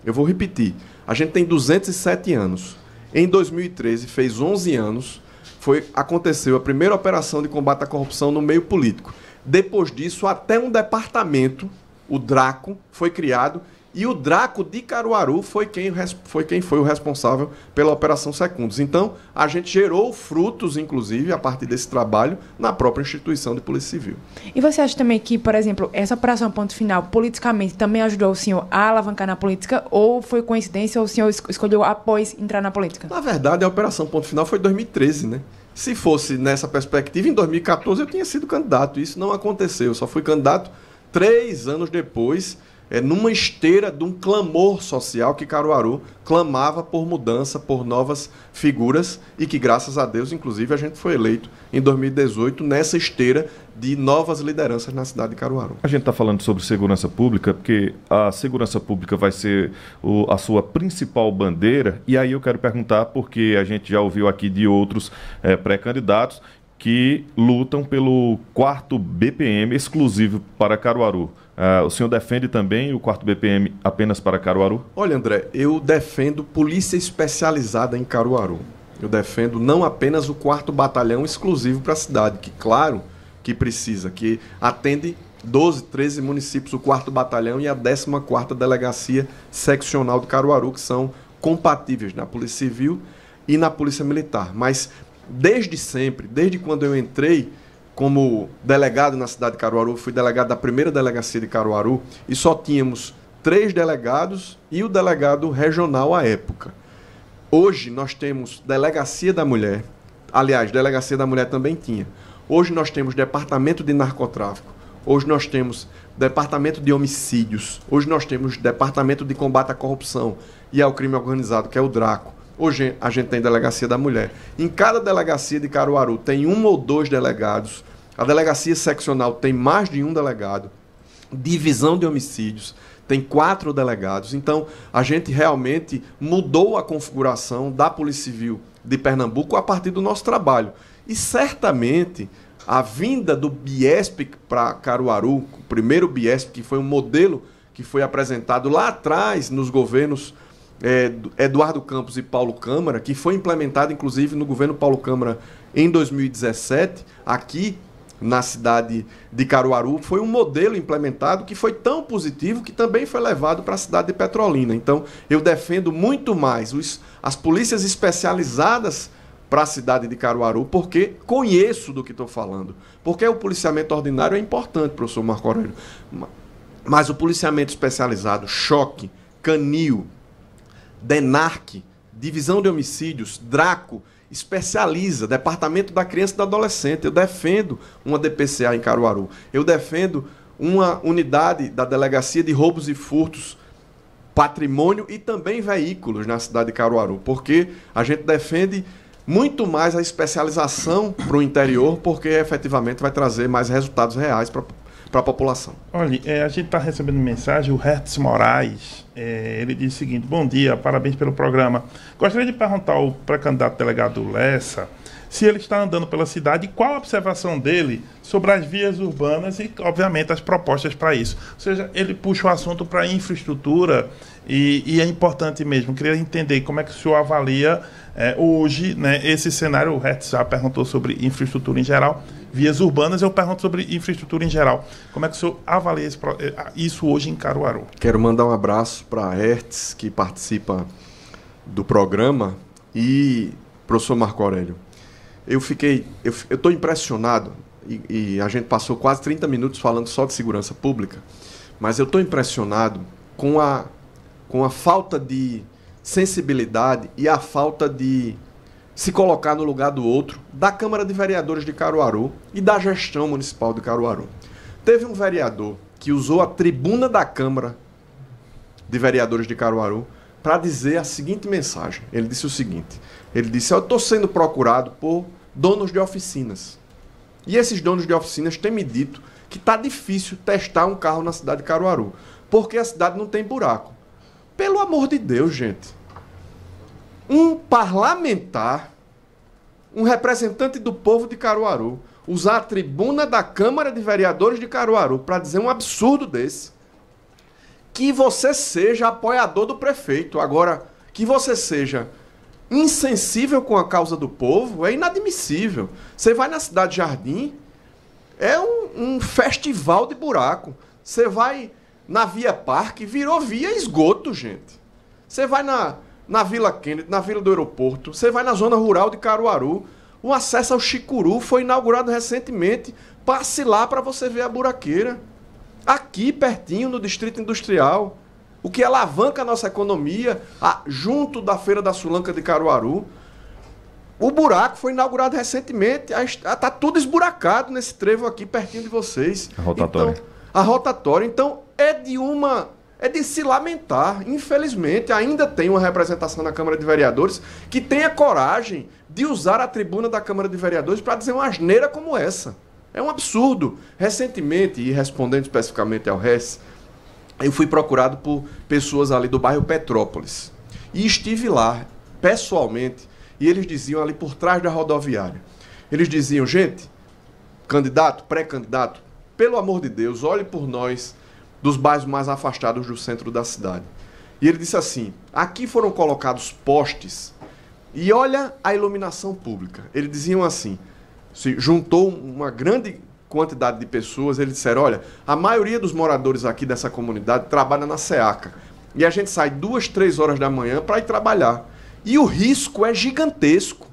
Eu vou repetir. A gente tem 207 anos. Em 2013, fez 11 anos, aconteceu a primeira operação de combate à corrupção no meio político. Depois disso, até um departamento, o DRACO, foi criado e o Draco de Caruaru foi quem foi o responsável pela Operação Secundos. Então, a gente gerou frutos, inclusive, a partir desse trabalho, na própria instituição de Polícia Civil. E você acha também que, por exemplo, essa Operação Ponto Final, politicamente, também ajudou o senhor a alavancar na política, ou foi coincidência, ou o senhor escolheu após entrar na política? Na verdade, a Operação Ponto Final foi em 2013, né? Se fosse nessa perspectiva, em 2014 eu tinha sido candidato. Isso não aconteceu. Eu só fui candidato 3 anos depois, numa esteira de um clamor social que Caruaru clamava por mudança, por novas figuras, e que, graças a Deus, inclusive, a gente foi eleito em 2018 nessa esteira de novas lideranças na cidade de Caruaru. A gente está falando sobre segurança pública, porque a segurança pública vai ser a sua principal bandeira, e aí eu quero perguntar, porque a gente já ouviu aqui de outros pré-candidatos que lutam pelo 4º BPM exclusivo para Caruaru. O senhor defende também o 4º BPM apenas para Caruaru? Olha, André, eu defendo polícia especializada em Caruaru. Eu defendo não apenas o 4º Batalhão exclusivo para a cidade, que claro que precisa, que atende 12, 13 municípios, o 4º Batalhão e a 14ª Delegacia Seccional de Caruaru, que são compatíveis na Polícia Civil e na Polícia Militar. Mas desde sempre, desde quando eu entrei como delegado na cidade de Caruaru, fui delegado da primeira delegacia de Caruaru, e só tínhamos 3 delegados e o delegado regional à época. Hoje nós temos Delegacia da Mulher, aliás, Delegacia da Mulher também tinha. Hoje nós temos Departamento de Narcotráfico, hoje nós temos Departamento de Homicídios, hoje nós temos Departamento de Combate à Corrupção e ao Crime Organizado, que é o DRACO. Hoje a gente tem Delegacia da Mulher. Em cada delegacia de Caruaru tem 1 ou 2 delegados. A delegacia seccional tem mais de 1 delegado. Divisão de homicídios tem 4 delegados. Então, a gente realmente mudou a configuração da Polícia Civil de Pernambuco a partir do nosso trabalho. E certamente a vinda do Biesp para Caruaru, o primeiro Biesp, que foi um modelo que foi apresentado lá atrás nos governos Eduardo Campos e Paulo Câmara, que foi implementado inclusive no governo Paulo Câmara em 2017, aqui na cidade de Caruaru, foi um modelo implementado que foi tão positivo que também foi levado para a cidade de Petrolina. Então, eu defendo muito mais as polícias especializadas para a cidade de Caruaru, porque conheço do que estou falando. Porque o policiamento ordinário é importante, professor Marco Aurélio, mas o policiamento especializado, choque, canil, DENARC, Divisão de Homicídios, DRACO, especializa, Departamento da Criança e do Adolescente. Eu defendo uma DPCA em Caruaru. Eu defendo uma unidade da Delegacia de Roubos e Furtos, Patrimônio e também Veículos na cidade de Caruaru, porque a gente defende muito mais a especialização para o interior, porque efetivamente vai trazer mais resultados reais para a população. Olha, a gente está recebendo mensagem, o Hertz Moraes, ele diz o seguinte: bom dia, parabéns pelo programa. Gostaria de perguntar ao pré-candidato delegado Lessa se ele está andando pela cidade e qual a observação dele sobre as vias urbanas e, obviamente, as propostas para isso. Ou seja, ele puxa o assunto para infraestrutura e é importante mesmo. Queria entender como é que o senhor avalia hoje, né, esse cenário. O Hertz já perguntou sobre infraestrutura em geral, vias urbanas, eu pergunto sobre infraestrutura em geral. Como é que o senhor avalia isso hoje em Caruaru? Quero mandar um abraço para a Hertz, que participa do programa, e professor Marco Aurélio. Eu estou impressionado, e a gente passou quase 30 minutos falando só de segurança pública, mas eu estou impressionado com a falta de sensibilidade e a falta de se colocar no lugar do outro da Câmara de Vereadores de Caruaru e da gestão municipal de Caruaru. Teve um vereador que usou a tribuna da Câmara de Vereadores de Caruaru para dizer a seguinte mensagem. Ele disse o seguinte: ele disse: eu estou sendo procurado por donos de oficinas. E esses donos de oficinas têm me dito que está difícil testar um carro na cidade de Caruaru, porque a cidade não tem buraco. Pelo amor de Deus, gente. Um parlamentar, um representante do povo de Caruaru, usar a tribuna da Câmara de Vereadores de Caruaru para dizer um absurdo desse. Que você seja apoiador do prefeito. Agora, que você seja insensível com a causa do povo é inadmissível. Você vai na Cidade Jardim, é um festival de buraco. Você vai na Via Parque, virou via esgoto, gente. Você vai na Vila Kennedy, na Vila do Aeroporto, você vai na zona rural de Caruaru, o acesso ao Chicuru foi inaugurado recentemente. Passe lá para você ver a buraqueira. Aqui, pertinho, no Distrito Industrial, o que alavanca a nossa economia, junto da Feira da Sulanca de Caruaru. O buraco foi inaugurado recentemente, está tudo esburacado nesse trevo aqui, pertinho de vocês. A rotatória. Então, a rotatória. Então, é de se lamentar. Infelizmente, ainda tem uma representação na Câmara de Vereadores que tenha coragem de usar a tribuna da Câmara de Vereadores para dizer uma asneira como essa. É um absurdo. Recentemente, e respondendo especificamente ao RES, eu fui procurado por pessoas ali do bairro Petrópolis. E estive lá, pessoalmente, e eles diziam ali por trás da rodoviária. Eles diziam, gente, candidato, pré-candidato, pelo amor de Deus, olhe por nós dos bairros mais afastados do centro da cidade. E ele disse assim, aqui foram colocados postes e olha a iluminação pública. Eles diziam assim, se juntou uma grande quantidade de pessoas, eles disseram, olha, a maioria dos moradores aqui dessa comunidade trabalha na SEACA. E a gente sai 2, 3 horas da manhã para ir trabalhar. E o risco é gigantesco,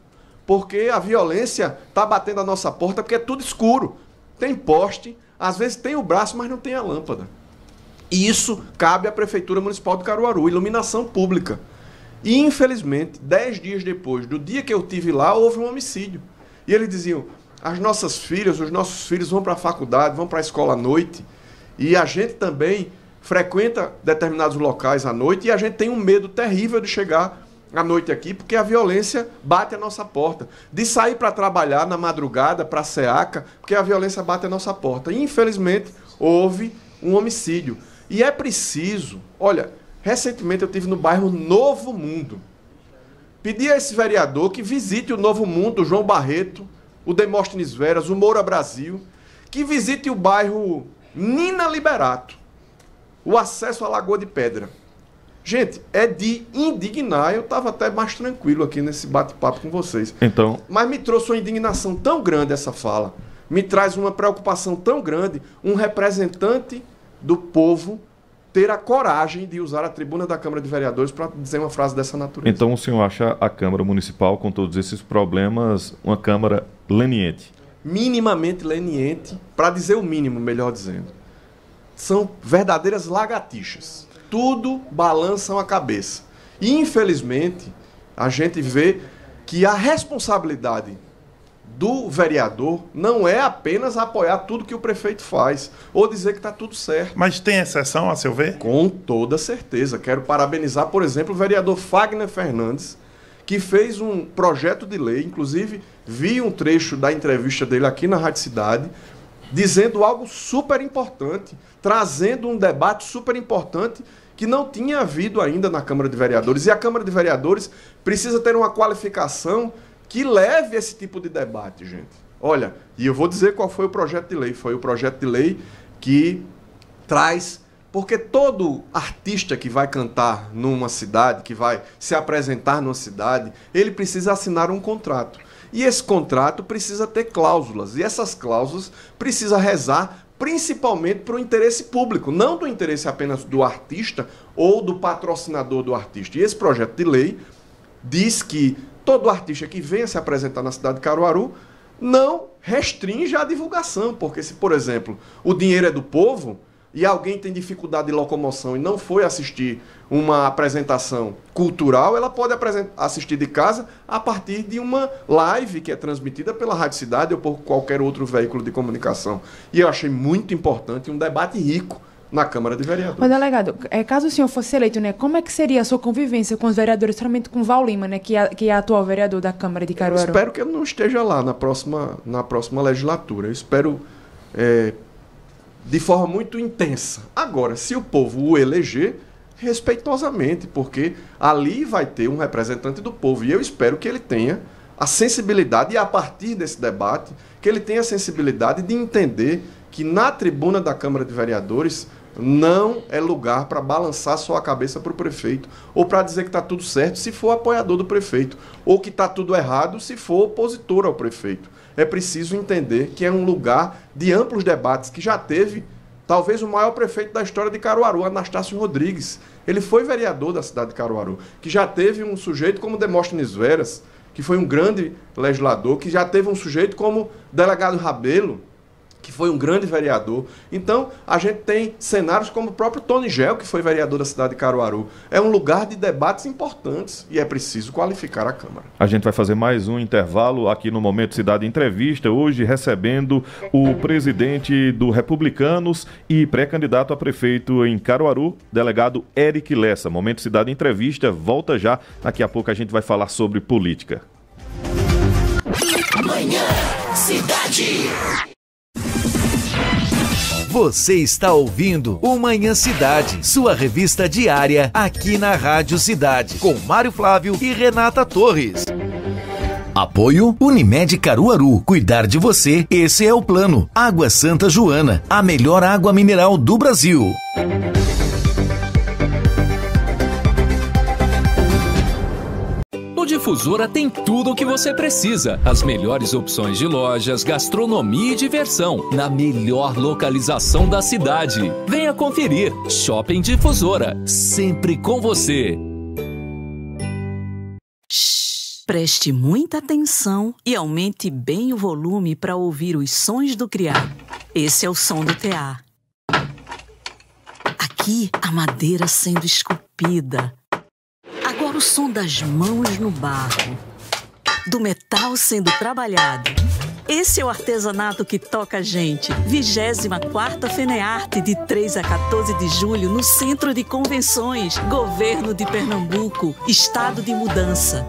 porque a violência está batendo a nossa porta porque é tudo escuro. Tem poste, às vezes tem o braço, mas não tem a lâmpada. E isso cabe à Prefeitura Municipal de Caruaru, iluminação pública. E, infelizmente, 10 dias depois do dia que eu estive lá, houve um homicídio. E eles diziam, as nossas filhas, os nossos filhos vão para a faculdade, vão para a escola à noite, e a gente também frequenta determinados locais à noite, e a gente tem um medo terrível de chegar à noite aqui, porque a violência bate a nossa porta. De sair para trabalhar na madrugada, para a SEACA, porque a violência bate a nossa porta. E, infelizmente, houve um homicídio. E é preciso... Olha, recentemente eu estive no bairro Novo Mundo. Pedi a esse vereador que visite o Novo Mundo, o João Barreto, o Demóstenes Veras, o Moura Brasil, que visite o bairro Nina Liberato, o acesso à Lagoa de Pedra. Gente, é de indignar. Eu estava até mais tranquilo aqui nesse bate-papo com vocês. Então... Mas me trouxe uma indignação tão grande essa fala. Me traz uma preocupação tão grande um representante do povo ter a coragem de usar a tribuna da Câmara de Vereadores para dizer uma frase dessa natureza. Então o senhor acha a Câmara Municipal, com todos esses problemas, uma Câmara leniente? Minimamente leniente, para dizer o mínimo, melhor dizendo. São verdadeiras lagartixas. Tudo balançam a cabeça. E, infelizmente, a gente vê que a responsabilidade do vereador não é apenas apoiar tudo que o prefeito faz, ou dizer que está tudo certo. Mas tem exceção, a seu ver? Com toda certeza. Quero parabenizar, por exemplo, o vereador Fagner Fernandes, que fez um projeto de lei, inclusive vi um trecho da entrevista dele aqui na Rádio Cidade, dizendo algo super importante, trazendo um debate super importante que não tinha havido ainda na Câmara de Vereadores. E a Câmara de Vereadores precisa ter uma qualificação que leve esse tipo de debate, gente. Olha, e eu vou dizer qual foi o projeto de lei. Foi o projeto de lei que traz... Porque todo artista que vai cantar numa cidade, que vai se apresentar numa cidade, ele precisa assinar um contrato. E esse contrato precisa ter cláusulas. E essas cláusulas precisa rezar principalmente para o interesse público, não do interesse apenas do artista ou do patrocinador do artista. E esse projeto de lei diz que todo artista que venha se apresentar na cidade de Caruaru não restringe a divulgação, porque se, por exemplo, o dinheiro é do povo e alguém tem dificuldade de locomoção e não foi assistir uma apresentação cultural, ela pode assistir de casa a partir de uma live que é transmitida pela Rádio Cidade ou por qualquer outro veículo de comunicação. E eu achei muito importante um debate rico na Câmara de Vereadores. Mas, delegado, caso o senhor fosse eleito, né, como é que seria a sua convivência com os vereadores, somente com o Val Lima, né, que é atual vereador da Câmara de Caruaru? Eu espero que ele não esteja lá na próxima legislatura. Eu espero de forma muito intensa. Agora, se o povo o eleger, respeitosamente, porque ali vai ter um representante do povo. E eu espero que ele tenha a sensibilidade, e a partir desse debate, que ele tenha a sensibilidade de entender que na tribuna da Câmara de Vereadores não é lugar para balançar só a cabeça para o prefeito, ou para dizer que está tudo certo se for apoiador do prefeito, ou que está tudo errado se for opositor ao prefeito. É preciso entender que é um lugar de amplos debates, que já teve talvez o maior prefeito da história de Caruaru, Anastácio Rodrigues. Ele foi vereador da cidade de Caruaru, que já teve um sujeito como Demóstenes Veras, que foi um grande legislador, que já teve um sujeito como delegado Rabelo, que foi um grande vereador. Então, a gente tem cenários como o próprio Tony Gel, que foi vereador da cidade de Caruaru. É um lugar de debates importantes e é preciso qualificar a Câmara. A gente vai fazer mais um intervalo aqui no Momento Cidade Entrevista, hoje recebendo o presidente do Republicanos e pré-candidato a prefeito em Caruaru, delegado Eric Lessa. Momento Cidade Entrevista, volta já. Daqui a pouco a gente vai falar sobre política. Manhã Cidade. Você está ouvindo o Manhã Cidade, sua revista diária aqui na Rádio Cidade, com Mário Flávio e Renata Torres. Apoio Unimed Caruaru. Cuidar de você, esse é o plano. Água Santa Joana, a melhor água mineral do Brasil. Difusora tem tudo o que você precisa. As melhores opções de lojas, gastronomia e diversão, na melhor localização da cidade. Venha conferir. Shopping Difusora, sempre com você. Shhh, preste muita atenção e aumente bem o volume para ouvir os sons do criado. Esse é o som do tear. Aqui, a madeira sendo esculpida. Agora o som das mãos no barro, do metal sendo trabalhado. Esse é o artesanato que toca a gente. 24ª FENEARTE, de 3 a 14 de julho, no Centro de Convenções. Governo de Pernambuco, Estado de Mudança.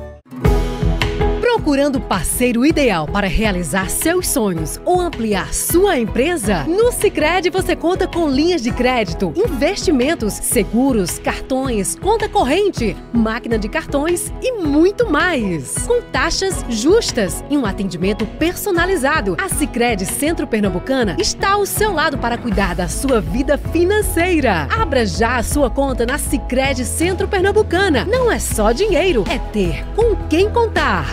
Procurando o parceiro ideal para realizar seus sonhos ou ampliar sua empresa? No Sicredi você conta com linhas de crédito, investimentos, seguros, cartões, conta corrente, máquina de cartões e muito mais. Com taxas justas e um atendimento personalizado, a Sicredi Centro Pernambucana está ao seu lado para cuidar da sua vida financeira. Abra já a sua conta na Sicredi Centro Pernambucana. Não é só dinheiro, é ter com quem contar.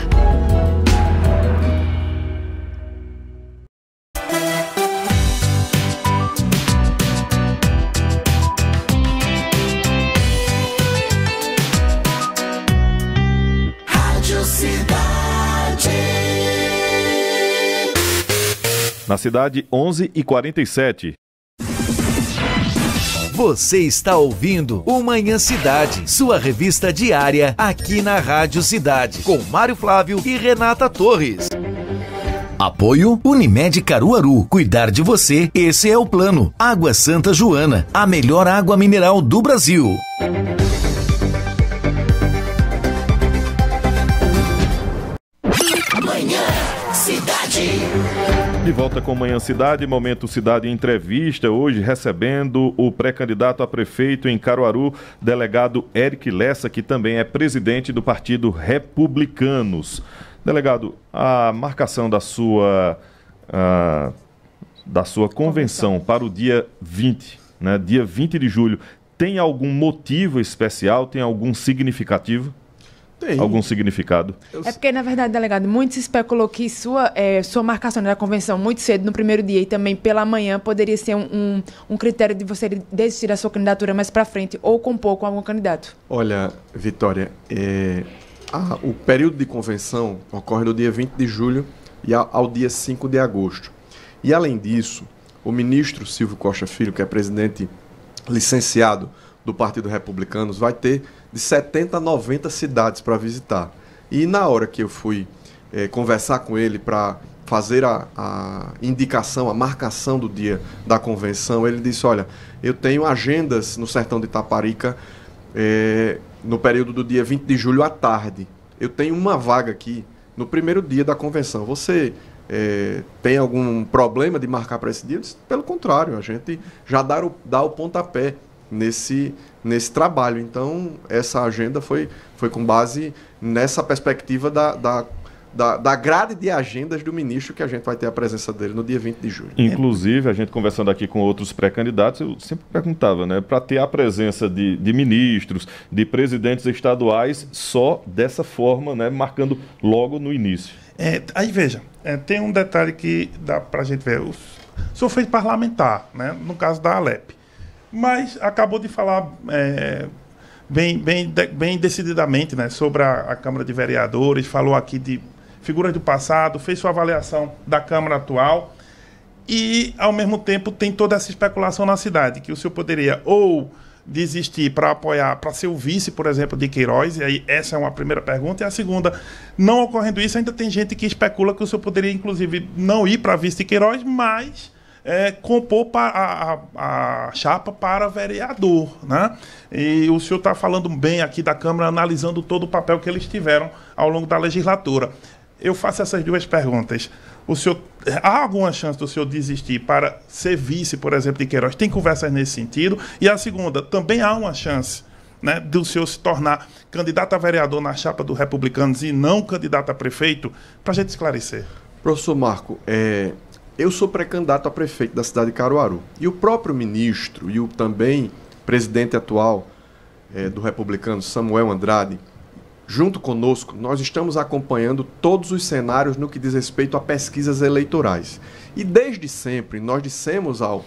Na cidade, 11h47. Você está ouvindo o Manhã Cidade, sua revista diária aqui na Rádio Cidade, com Mário Flávio e Renata Torres. Apoio Unimed Caruaru. Cuidar de você, esse é o plano. Água Santa Joana, a melhor água mineral do Brasil. Manhã Cidade. De volta com Manhã Cidade, Momento Cidade Entrevista, hoje recebendo o pré-candidato a prefeito em Caruaru, delegado Eric Lessa, que também é presidente do Partido Republicanos. Delegado, a marcação da sua convenção para o dia 20, né, dia 20 de julho, tem algum motivo especial, tem algum significativo? Tem. Algum significado? É porque, na verdade, delegado, muito se especulou que sua marcação da convenção muito cedo, no primeiro dia e também pela manhã, poderia ser um critério de você desistir da sua candidatura mais para frente ou compor com algum candidato. Olha, Vitória, o período de convenção ocorre no dia 20 de julho e ao dia 5 de agosto. E, além disso, o ministro Silvio Costa Filho, que é presidente licenciado do Partido Republicanos, vai ter de 70 a 90 cidades para visitar. E na hora que eu fui conversar com ele para fazer a indicação, a marcação do dia da convenção, ele disse, olha, eu tenho agendas no sertão de Itaparica no período do dia 20 de julho à tarde. Eu tenho uma vaga aqui no primeiro dia da convenção. Você tem algum problema de marcar para esse dia? Eu disse, pelo contrário, a gente já dá o pontapé nesse trabalho. Então, essa agenda foi com base nessa perspectiva da grade de agendas do ministro, que a gente vai ter a presença dele no dia 20 de julho. Inclusive, a gente conversando aqui com outros pré-candidatos, eu sempre perguntava, né, para ter a presença de ministros, de presidentes estaduais, só dessa forma, né, marcando logo no início. Aí veja, tem um detalhe que dá para a gente ver. O senhor foi parlamentar, né, no caso da Alep, mas acabou de falar bem decididamente, né, sobre a Câmara de Vereadores, falou aqui de figuras do passado, fez sua avaliação da Câmara atual e, ao mesmo tempo, tem toda essa especulação na cidade, que o senhor poderia ou desistir para apoiar, para ser o vice, por exemplo, de Queiroz, e aí essa é uma primeira pergunta, e a segunda, não ocorrendo isso, ainda tem gente que especula que o senhor poderia, inclusive, não ir para vice de Queiroz, mas compor a chapa para vereador, né? E o senhor está falando bem aqui da Câmara, analisando todo o papel que eles tiveram ao longo da legislatura. Eu faço essas duas perguntas. Há alguma chance do senhor desistir para ser vice, por exemplo, de Queiroz? Tem conversas nesse sentido? E a segunda, também há uma chance, né, do senhor se tornar candidato a vereador na chapa do Republicanos e não candidato a prefeito? Para a gente esclarecer. Professor Marco, eu sou pré-candidato a prefeito da cidade de Caruaru. E o próprio ministro e o também presidente atual do Republicanos, Samuel Andrade, junto conosco, nós estamos acompanhando todos os cenários no que diz respeito a pesquisas eleitorais. E desde sempre nós dissemos ao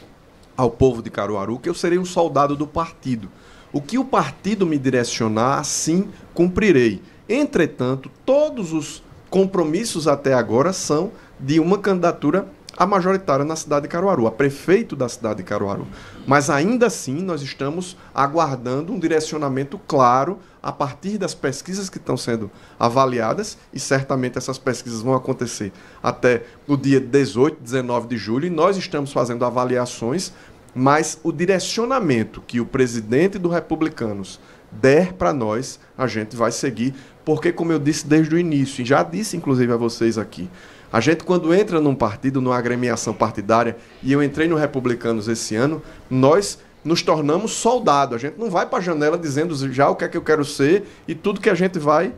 povo de Caruaru que eu serei um soldado do partido. O que o partido me direcionar, assim cumprirei. Entretanto, todos os compromissos até agora são de uma candidatura a majoritária na cidade de Caruaru, a prefeito da cidade de Caruaru. Mas ainda assim nós estamos aguardando um direcionamento claro a partir das pesquisas que estão sendo avaliadas, e certamente essas pesquisas vão acontecer até o dia 18, 19 de julho, e nós estamos fazendo avaliações, mas o direcionamento que o presidente do Republicanos der para nós, a gente vai seguir, porque, como eu disse desde o início, e já disse inclusive a vocês aqui, a gente, quando entra num partido, numa agremiação partidária, e eu entrei no Republicanos esse ano, nós nos tornamos soldado. A gente não vai para a janela dizendo já o que é que eu quero ser e tudo que a gente vai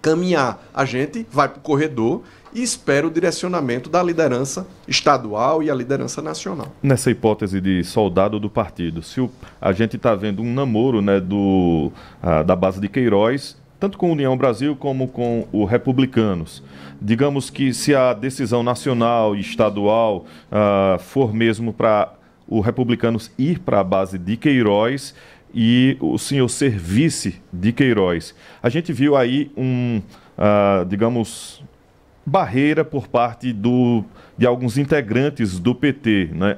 caminhar. A gente vai para o corredor e espera o direcionamento da liderança estadual e a liderança nacional. Nessa hipótese de soldado do partido, se a gente está vendo um namoro, né, da base de Queiroz, tanto com a União Brasil como com o Republicanos. Digamos que se a decisão nacional e estadual for mesmo para o Republicanos ir para a base de Queiroz e o senhor ser vice de Queiroz, a gente viu aí digamos, barreira por parte de alguns integrantes do PT, né,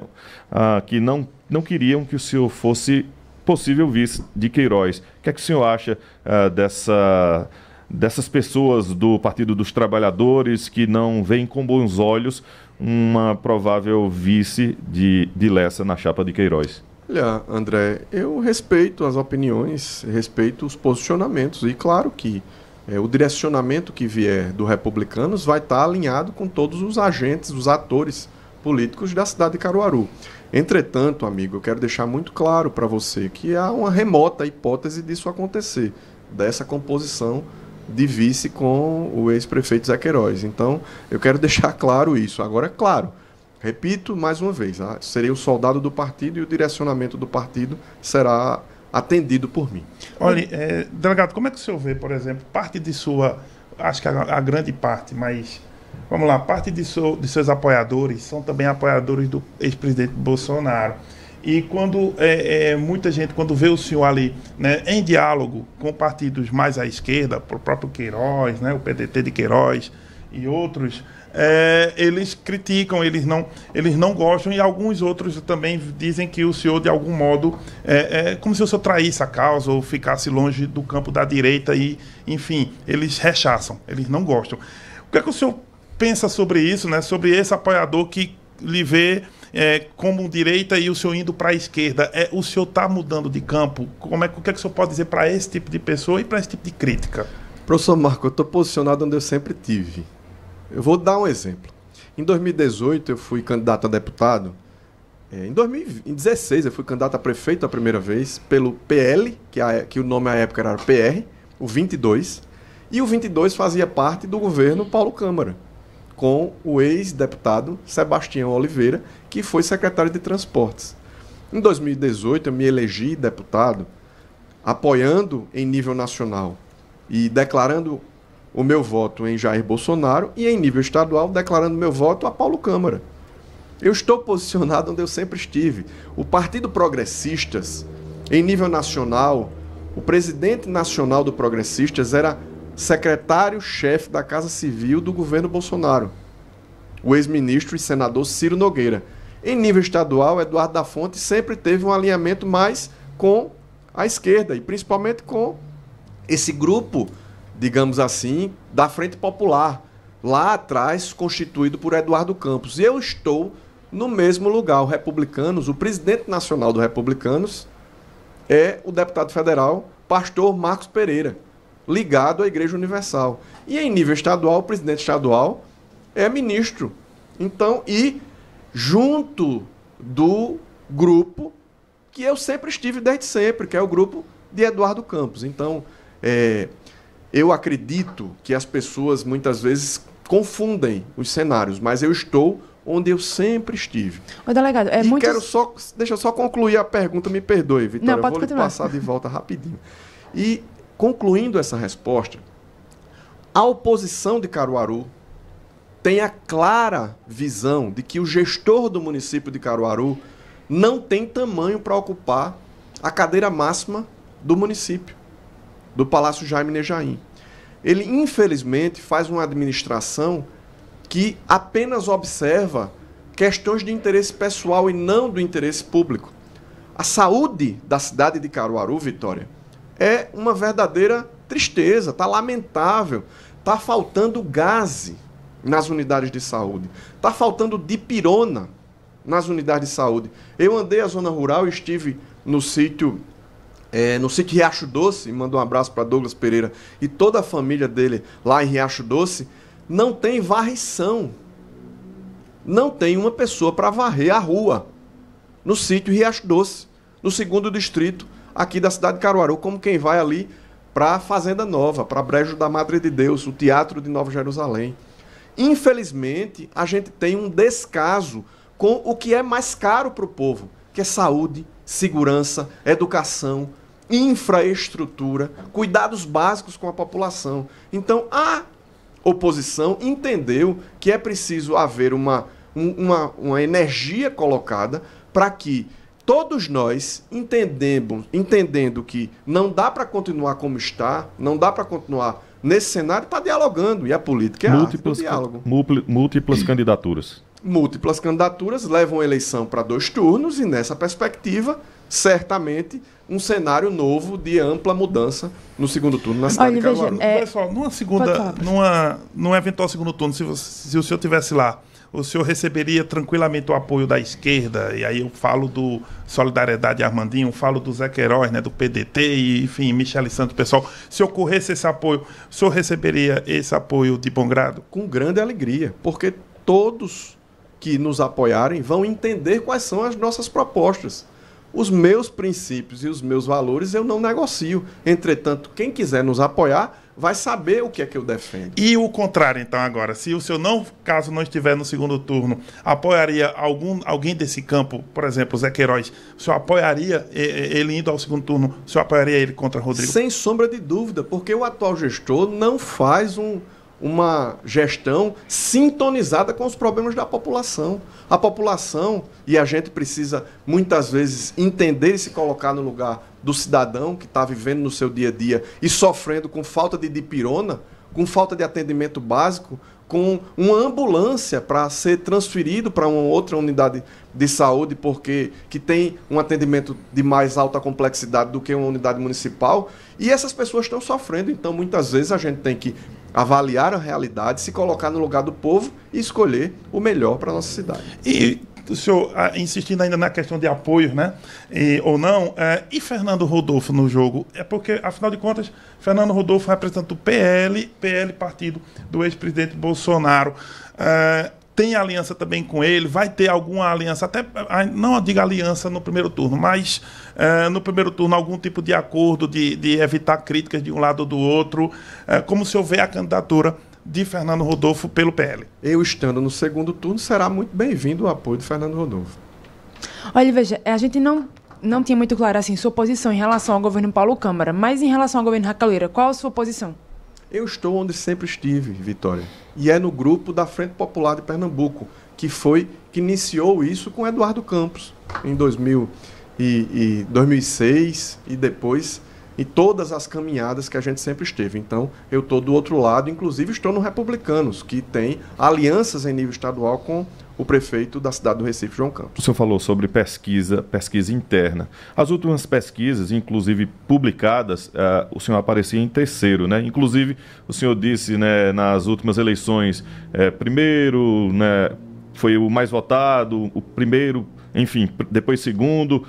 que não queriam que o senhor fosse possível vice de Queiroz. O que é que o senhor acha dessas pessoas do Partido dos Trabalhadores que não veem com bons olhos uma provável vice de Lessa na chapa de Queiroz? Olha, André, eu respeito as opiniões, respeito os posicionamentos, e claro que o direcionamento que vier do Republicanos vai estar alinhado com todos os agentes, os atores políticos da cidade de Caruaru. Entretanto, amigo, eu quero deixar muito claro para você que há uma remota hipótese disso acontecer, dessa composição de vice com o ex-prefeito Zé Queiroz. Então, eu quero deixar claro isso. Agora, claro, repito mais uma vez, serei o soldado do partido e o direcionamento do partido será atendido por mim. Olha, delegado, como é que o senhor vê, por exemplo, parte de sua, acho que a grande parte, mas vamos lá, parte de seus apoiadores são também apoiadores do ex-presidente Bolsonaro. E quando muita gente, quando vê o senhor ali, né, em diálogo com partidos mais à esquerda, o próprio Queiroz, né, o PDT de Queiroz e outros, eles criticam, eles não gostam, e alguns outros também dizem que o senhor, de algum modo, como se o senhor traísse a causa ou ficasse longe do campo da direita e, enfim, eles rechaçam, eles não gostam. O que é que o senhor pensa sobre isso, né, sobre esse apoiador que lhe vê como direita e o senhor indo para a esquerda? O senhor está mudando de campo? O que é que o senhor pode dizer para esse tipo de pessoa e para esse tipo de crítica? Professor Marco, eu estou posicionado onde eu sempre tive. Eu vou dar um exemplo. Em 2018 eu fui candidato a deputado. Em 2016 eu fui candidato a prefeito a primeira vez pelo PL, que o nome à época era PR, o 22. E o 22 fazia parte do governo Paulo Câmara, com o ex-deputado Sebastião Oliveira, que foi secretário de Transportes. Em 2018, eu me elegi deputado, apoiando em nível nacional e declarando o meu voto em Jair Bolsonaro, e em nível estadual, declarando meu voto a Paulo Câmara. Eu estou posicionado onde eu sempre estive. O Partido Progressistas, em nível nacional, o presidente nacional do Progressistas era secretário-chefe da Casa Civil do governo Bolsonaro, o ex-ministro e senador Ciro Nogueira. Em nível estadual, Eduardo da Fonte sempre teve um alinhamento mais com a esquerda, e principalmente com esse grupo, digamos assim, da Frente Popular, lá atrás constituído por Eduardo Campos. E eu estou no mesmo lugar. O Republicanos, o presidente nacional do Republicanos é o deputado federal pastor Marcos Pereira, ligado à Igreja Universal. E em nível estadual, o presidente estadual é ministro. Então, e junto do grupo que eu sempre estive desde sempre, que é o grupo de Eduardo Campos. Então, eu acredito que as pessoas muitas vezes confundem os cenários, mas eu estou onde eu sempre estive. Ô, delegado, deixa eu só concluir a pergunta, me perdoe, Vitória. Não, pode continuar. Vou lhe passar de volta rapidinho. E, concluindo essa resposta, a oposição de Caruaru tem a clara visão de que o gestor do município de Caruaru não tem tamanho para ocupar a cadeira máxima do município, do Palácio Jaime Nejaim. Ele, infelizmente, faz uma administração que apenas observa questões de interesse pessoal e não do interesse público. A saúde da cidade de Caruaru, Vitória, é uma verdadeira tristeza, está lamentável. Está faltando gás nas unidades de saúde. Está faltando dipirona nas unidades de saúde. Eu andei a zona rural e estive no sítio Riacho Doce, mando um abraço para Douglas Pereira e toda a família dele lá em Riacho Doce. Não tem varrição. Não tem uma pessoa para varrer a rua no sítio Riacho Doce, no 2º distrito aqui da cidade de Caruaru, como quem vai ali para a Fazenda Nova, para Brejo da Madre de Deus, o Teatro de Nova Jerusalém. Infelizmente, a gente tem um descaso com o que é mais caro para o povo, que é saúde, segurança, educação, infraestrutura, cuidados básicos com a população. Então, a oposição entendeu que é preciso haver uma energia colocada para que todos nós entendendo que não dá para continuar como está, não dá para continuar nesse cenário, está dialogando. E a política é a arte do diálogo. Múltiplas candidaturas. Múltiplas candidaturas levam a eleição para 2 turnos e, nessa perspectiva, certamente, um cenário novo de ampla mudança no 2º turno na cidade de Caruaru. Pessoal, num eventual 2º turno, se o senhor estivesse lá, o senhor receberia tranquilamente o apoio da esquerda? E aí eu falo do Solidariedade Armandinho, falo do Zé Queiroz, né, do PDT, e, enfim, Michele Santos, pessoal. Se ocorresse esse apoio, o senhor receberia esse apoio de bom grado? Com grande alegria, porque todos que nos apoiarem vão entender quais são as nossas propostas. Os meus princípios e os meus valores eu não negocio. Entretanto, quem quiser nos apoiar vai saber o que é que eu defendo. E o contrário, então, agora? Se o senhor, caso não estiver no 2º turno, apoiaria alguém desse campo, por exemplo, o Zé Queiroz, o senhor apoiaria ele indo ao 2º turno? O senhor apoiaria ele contra Rodrigo? Sem sombra de dúvida, porque o atual gestor não faz uma gestão sintonizada com os problemas da população. A população, e a gente precisa muitas vezes entender e se colocar no lugar do cidadão que está vivendo no seu dia a dia e sofrendo com falta de dipirona, com falta de atendimento básico, com uma ambulância para ser transferido para uma outra unidade de saúde, porque que tem um atendimento de mais alta complexidade do que uma unidade municipal, e essas pessoas estão sofrendo. Então, muitas vezes, a gente tem que avaliar a realidade, se colocar no lugar do povo e escolher o melhor para a nossa cidade. E o senhor, insistindo ainda na questão de apoio, né? Ou não, e Fernando Rodolfo no jogo? É porque, afinal de contas, Fernando Rodolfo representa o PL, partido do ex-presidente Bolsonaro. Tem aliança também com ele? Vai ter alguma aliança? Até, não diga aliança no primeiro turno, mas no primeiro turno algum tipo de acordo de evitar críticas de um lado ou do outro? Como se houver a candidatura de Fernando Rodolfo pelo PL? Eu estando no 2º turno, será muito bem-vindo o apoio de Fernando Rodolfo. Olha, veja, a gente não tinha muito claro assim, sua posição em relação ao governo Paulo Câmara, mas em relação ao governo Raquel, qual a sua posição? Eu estou onde sempre estive, Vitória, e é no grupo da Frente Popular de Pernambuco, que iniciou isso com Eduardo Campos, em 2006 e depois, e todas as caminhadas que a gente sempre esteve. Então, eu estou do outro lado, inclusive estou no Republicanos, que tem alianças em nível estadual com o prefeito da cidade do Recife, João Campos. O senhor falou sobre pesquisa interna. As últimas pesquisas, inclusive publicadas, o senhor aparecia em terceiro, né? Inclusive, o senhor disse, né, nas últimas eleições, primeiro, né, foi o mais votado, o primeiro, enfim, depois segundo.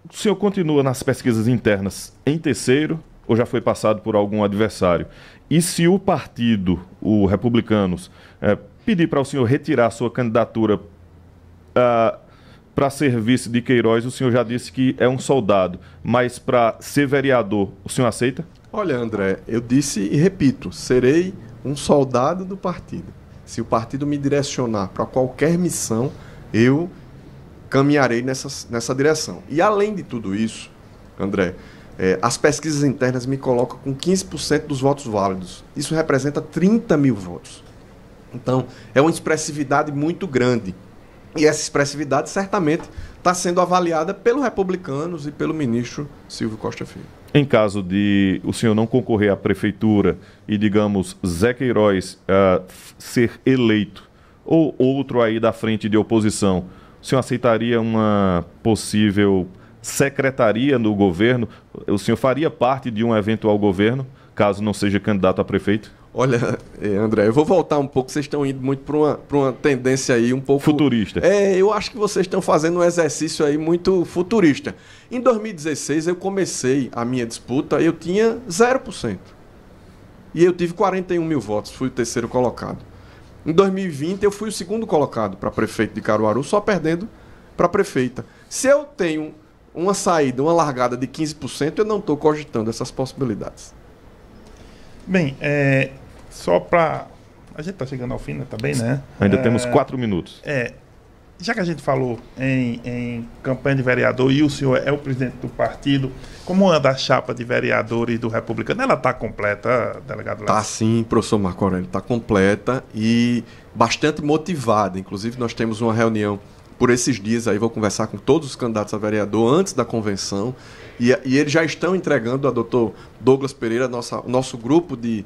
O senhor continua nas pesquisas internas em terceiro ou já foi passado por algum adversário? E se o partido, o Republicanos, pedir para o senhor retirar a sua candidatura para ser vice de Queiroz, o senhor já disse que é um soldado, mas para ser vereador, o senhor aceita? Olha, André, eu disse e repito, serei um soldado do partido. Se o partido me direcionar para qualquer missão, eu caminharei nessa direção. E além de tudo isso, André, as pesquisas internas me colocam com 15% dos votos válidos. Isso representa 30 mil votos. Então, é uma expressividade muito grande. E essa expressividade certamente está sendo avaliada pelos Republicanos e pelo ministro Silvio Costa Filho. Em caso de o senhor não concorrer à prefeitura e, digamos, Zé Queiroz ser eleito ou outro aí da frente de oposição, o senhor aceitaria uma possível secretaria no governo? O senhor faria parte de um eventual governo, caso não seja candidato a prefeito? Olha, André, eu vou voltar um pouco, vocês estão indo muito para uma tendência aí um pouco... futurista. Eu acho que vocês estão fazendo um exercício aí muito futurista. Em 2016 eu comecei a minha disputa, eu tinha 0%. E eu tive 41 mil votos, fui o terceiro colocado. Em 2020 eu fui o segundo colocado para prefeito de Caruaru, só perdendo para prefeita. Se eu tenho uma saída, uma largada de 15%, eu não estou cogitando essas possibilidades. Bem, só para... A gente está chegando ao fim, né? Tá bem, né? Ainda temos 4 minutos. Já que a gente falou em campanha de vereador e o senhor é o presidente do partido, como anda a chapa de vereadores do Republicano? Ela está completa, delegado Lessa? Está sim, professor Marco Aurélio, está completa e bastante motivada. Inclusive, nós temos uma reunião por esses dias aí, vou conversar com todos os candidatos a vereador antes da convenção e eles já estão entregando a doutor Douglas Pereira, nosso grupo de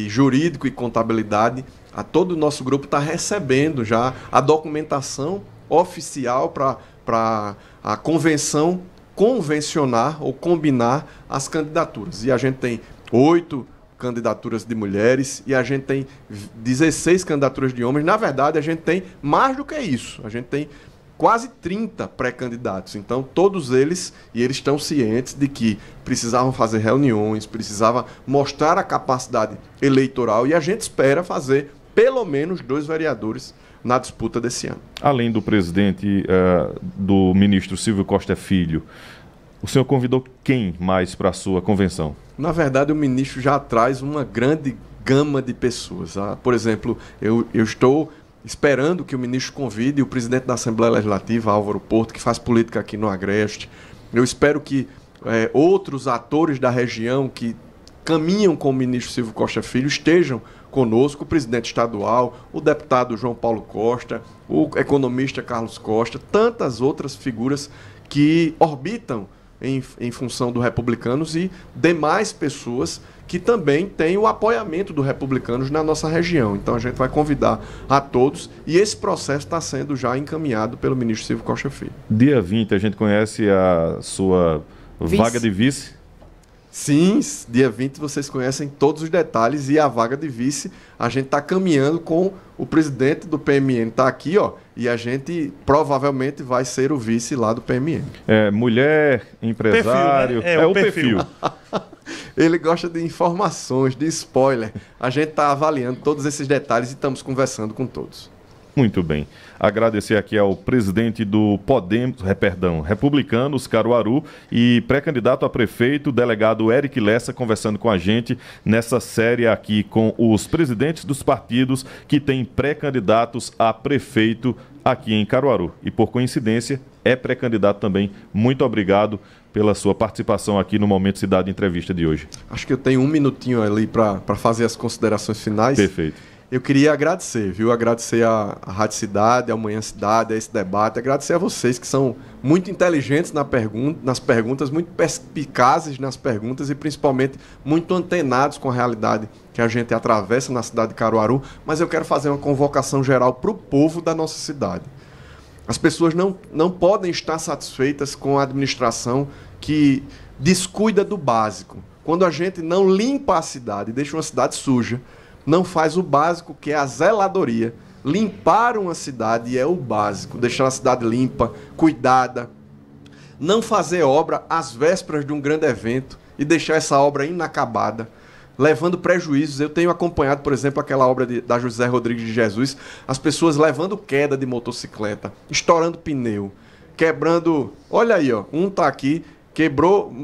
jurídico e contabilidade, a todo o nosso grupo está recebendo já a documentação oficial para a convenção convencionar ou combinar as candidaturas. E a gente tem 8 candidaturas de mulheres e a gente tem 16 candidaturas de homens. Na verdade, a gente tem mais do que isso. A gente tem quase 30 pré-candidatos. Então, todos eles, e eles estão cientes de que precisavam fazer reuniões, precisava mostrar a capacidade eleitoral e a gente espera fazer pelo menos 2 vereadores na disputa desse ano. Além do presidente, do ministro Silvio Costa Filho, o senhor convidou quem mais para a sua convenção? Na verdade, o ministro já traz uma grande gama de pessoas. Por exemplo, eu estou esperando que o ministro convide o presidente da Assembleia Legislativa, Álvaro Porto, que faz política aqui no Agreste. Eu espero que outros atores da região que caminham com o ministro Silvio Costa Filho estejam conosco, o presidente estadual, o deputado João Paulo Costa, o economista Carlos Costa, tantas outras figuras que orbitam em função do Republicanos e demais pessoas que também têm o apoiamento do Republicanos na nossa região. Então a gente vai convidar a todos e esse processo está sendo já encaminhado pelo ministro Silvio Costa Filho. Dia 20 a gente conhece a sua vaga de vice? Sim, dia 20 vocês conhecem todos os detalhes e a vaga de vice a gente está caminhando com o presidente do PMN, está aqui, ó, e a gente provavelmente vai ser o vice lá do PMN. Mulher, empresário, perfil, né? o perfil. Ele gosta de informações, de spoiler. A gente está avaliando todos esses detalhes e estamos conversando com todos. Muito bem. Agradecer aqui ao presidente do Republicanos Caruaru e pré-candidato a prefeito, delegado Eric Lessa, conversando com a gente nessa série aqui com os presidentes dos partidos que têm pré-candidatos a prefeito aqui em Caruaru. E por coincidência, é pré-candidato também. Muito obrigado pela sua participação aqui no Momento Cidade Entrevista de hoje. Acho que eu tenho um minutinho ali para fazer as considerações finais. Perfeito. Eu queria agradecer, viu? Agradecer a Rádio Cidade, a Manhã Cidade, a esse debate. Agradecer a vocês que são muito inteligentes nas perguntas, muito perspicazes nas perguntas e principalmente muito antenados com a realidade que a gente atravessa na cidade de Caruaru. Mas eu quero fazer uma convocação geral para o povo da nossa cidade. As pessoas não podem estar satisfeitas com a administração que descuida do básico. Quando a gente não limpa a cidade, deixa uma cidade suja, não faz o básico, que é a zeladoria. Limpar uma cidade é o básico, deixar a cidade limpa, cuidada. Não fazer obra às vésperas de um grande evento e deixar essa obra inacabada, levando prejuízos. Eu tenho acompanhado, por exemplo, aquela obra da José Rodrigues de Jesus, as pessoas levando queda de motocicleta, estourando pneu, quebrando... Olha aí, ó, um tá aqui,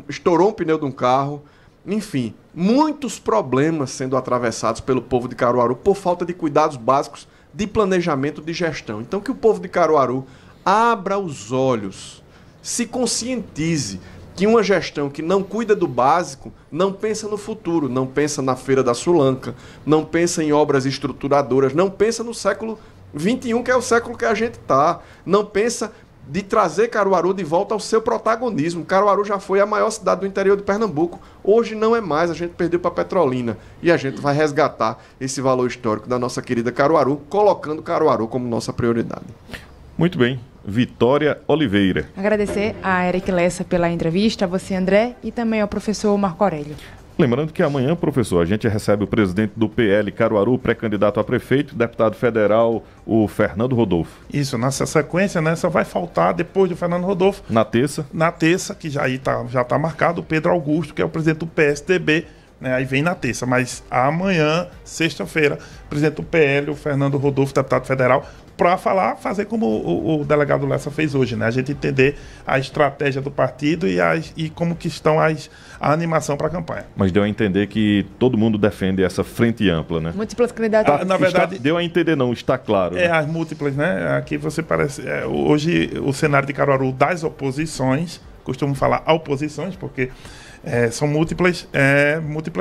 estourou um pneu de um carro. Enfim, muitos problemas sendo atravessados pelo povo de Caruaru por falta de cuidados básicos de planejamento, de gestão. Então, que o povo de Caruaru abra os olhos, se conscientize que uma gestão que não cuida do básico não pensa no futuro, não pensa na Feira da Sulanca, não pensa em obras estruturadoras, não pensa no século XXI, que é o século que a gente está, não pensa de trazer Caruaru de volta ao seu protagonismo. Caruaru já foi a maior cidade do interior de Pernambuco. Hoje não é mais, a gente perdeu para Petrolina. E a gente vai resgatar esse valor histórico da nossa querida Caruaru, colocando Caruaru como nossa prioridade. Muito bem. Vitória Oliveira. Agradecer a Eric Lessa pela entrevista, a você, André, e também ao professor Marco Aurélio. Lembrando que amanhã, professor, a gente recebe o presidente do PL Caruaru, pré-candidato a prefeito, deputado federal, o Fernando Rodolfo. Isso, nessa sequência, né, só vai faltar, depois do Fernando Rodolfo... Na terça, que já está marcado, o Pedro Augusto, que é o presidente do PSDB, né, aí vem na terça. Mas amanhã, sexta-feira, o presidente do PL, o Fernando Rodolfo, deputado federal, para fazer como o delegado Lessa fez hoje, né? A gente entender a estratégia do partido e como que estão a animação para a campanha. Mas deu a entender que todo mundo defende essa frente ampla, né? Múltiplas candidaturas. Na verdade... Deu a entender não, está claro. Né? As múltiplas, né? Aqui você parece... hoje o cenário de Caruaru das oposições, costumo falar oposições, porque são múltiplas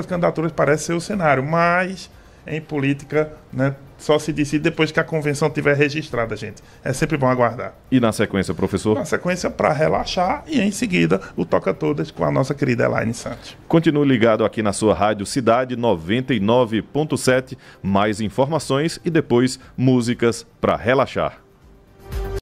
candidaturas, parece ser o cenário, mas em política, né, só se decide depois que a convenção estiver registrada, gente. É sempre bom aguardar. E na sequência, professor? Na sequência, para relaxar, e em seguida, o Toca Todas com a nossa querida Elaine Santos. Continue ligado aqui na sua Rádio Cidade 99.7. Mais informações e depois músicas para relaxar.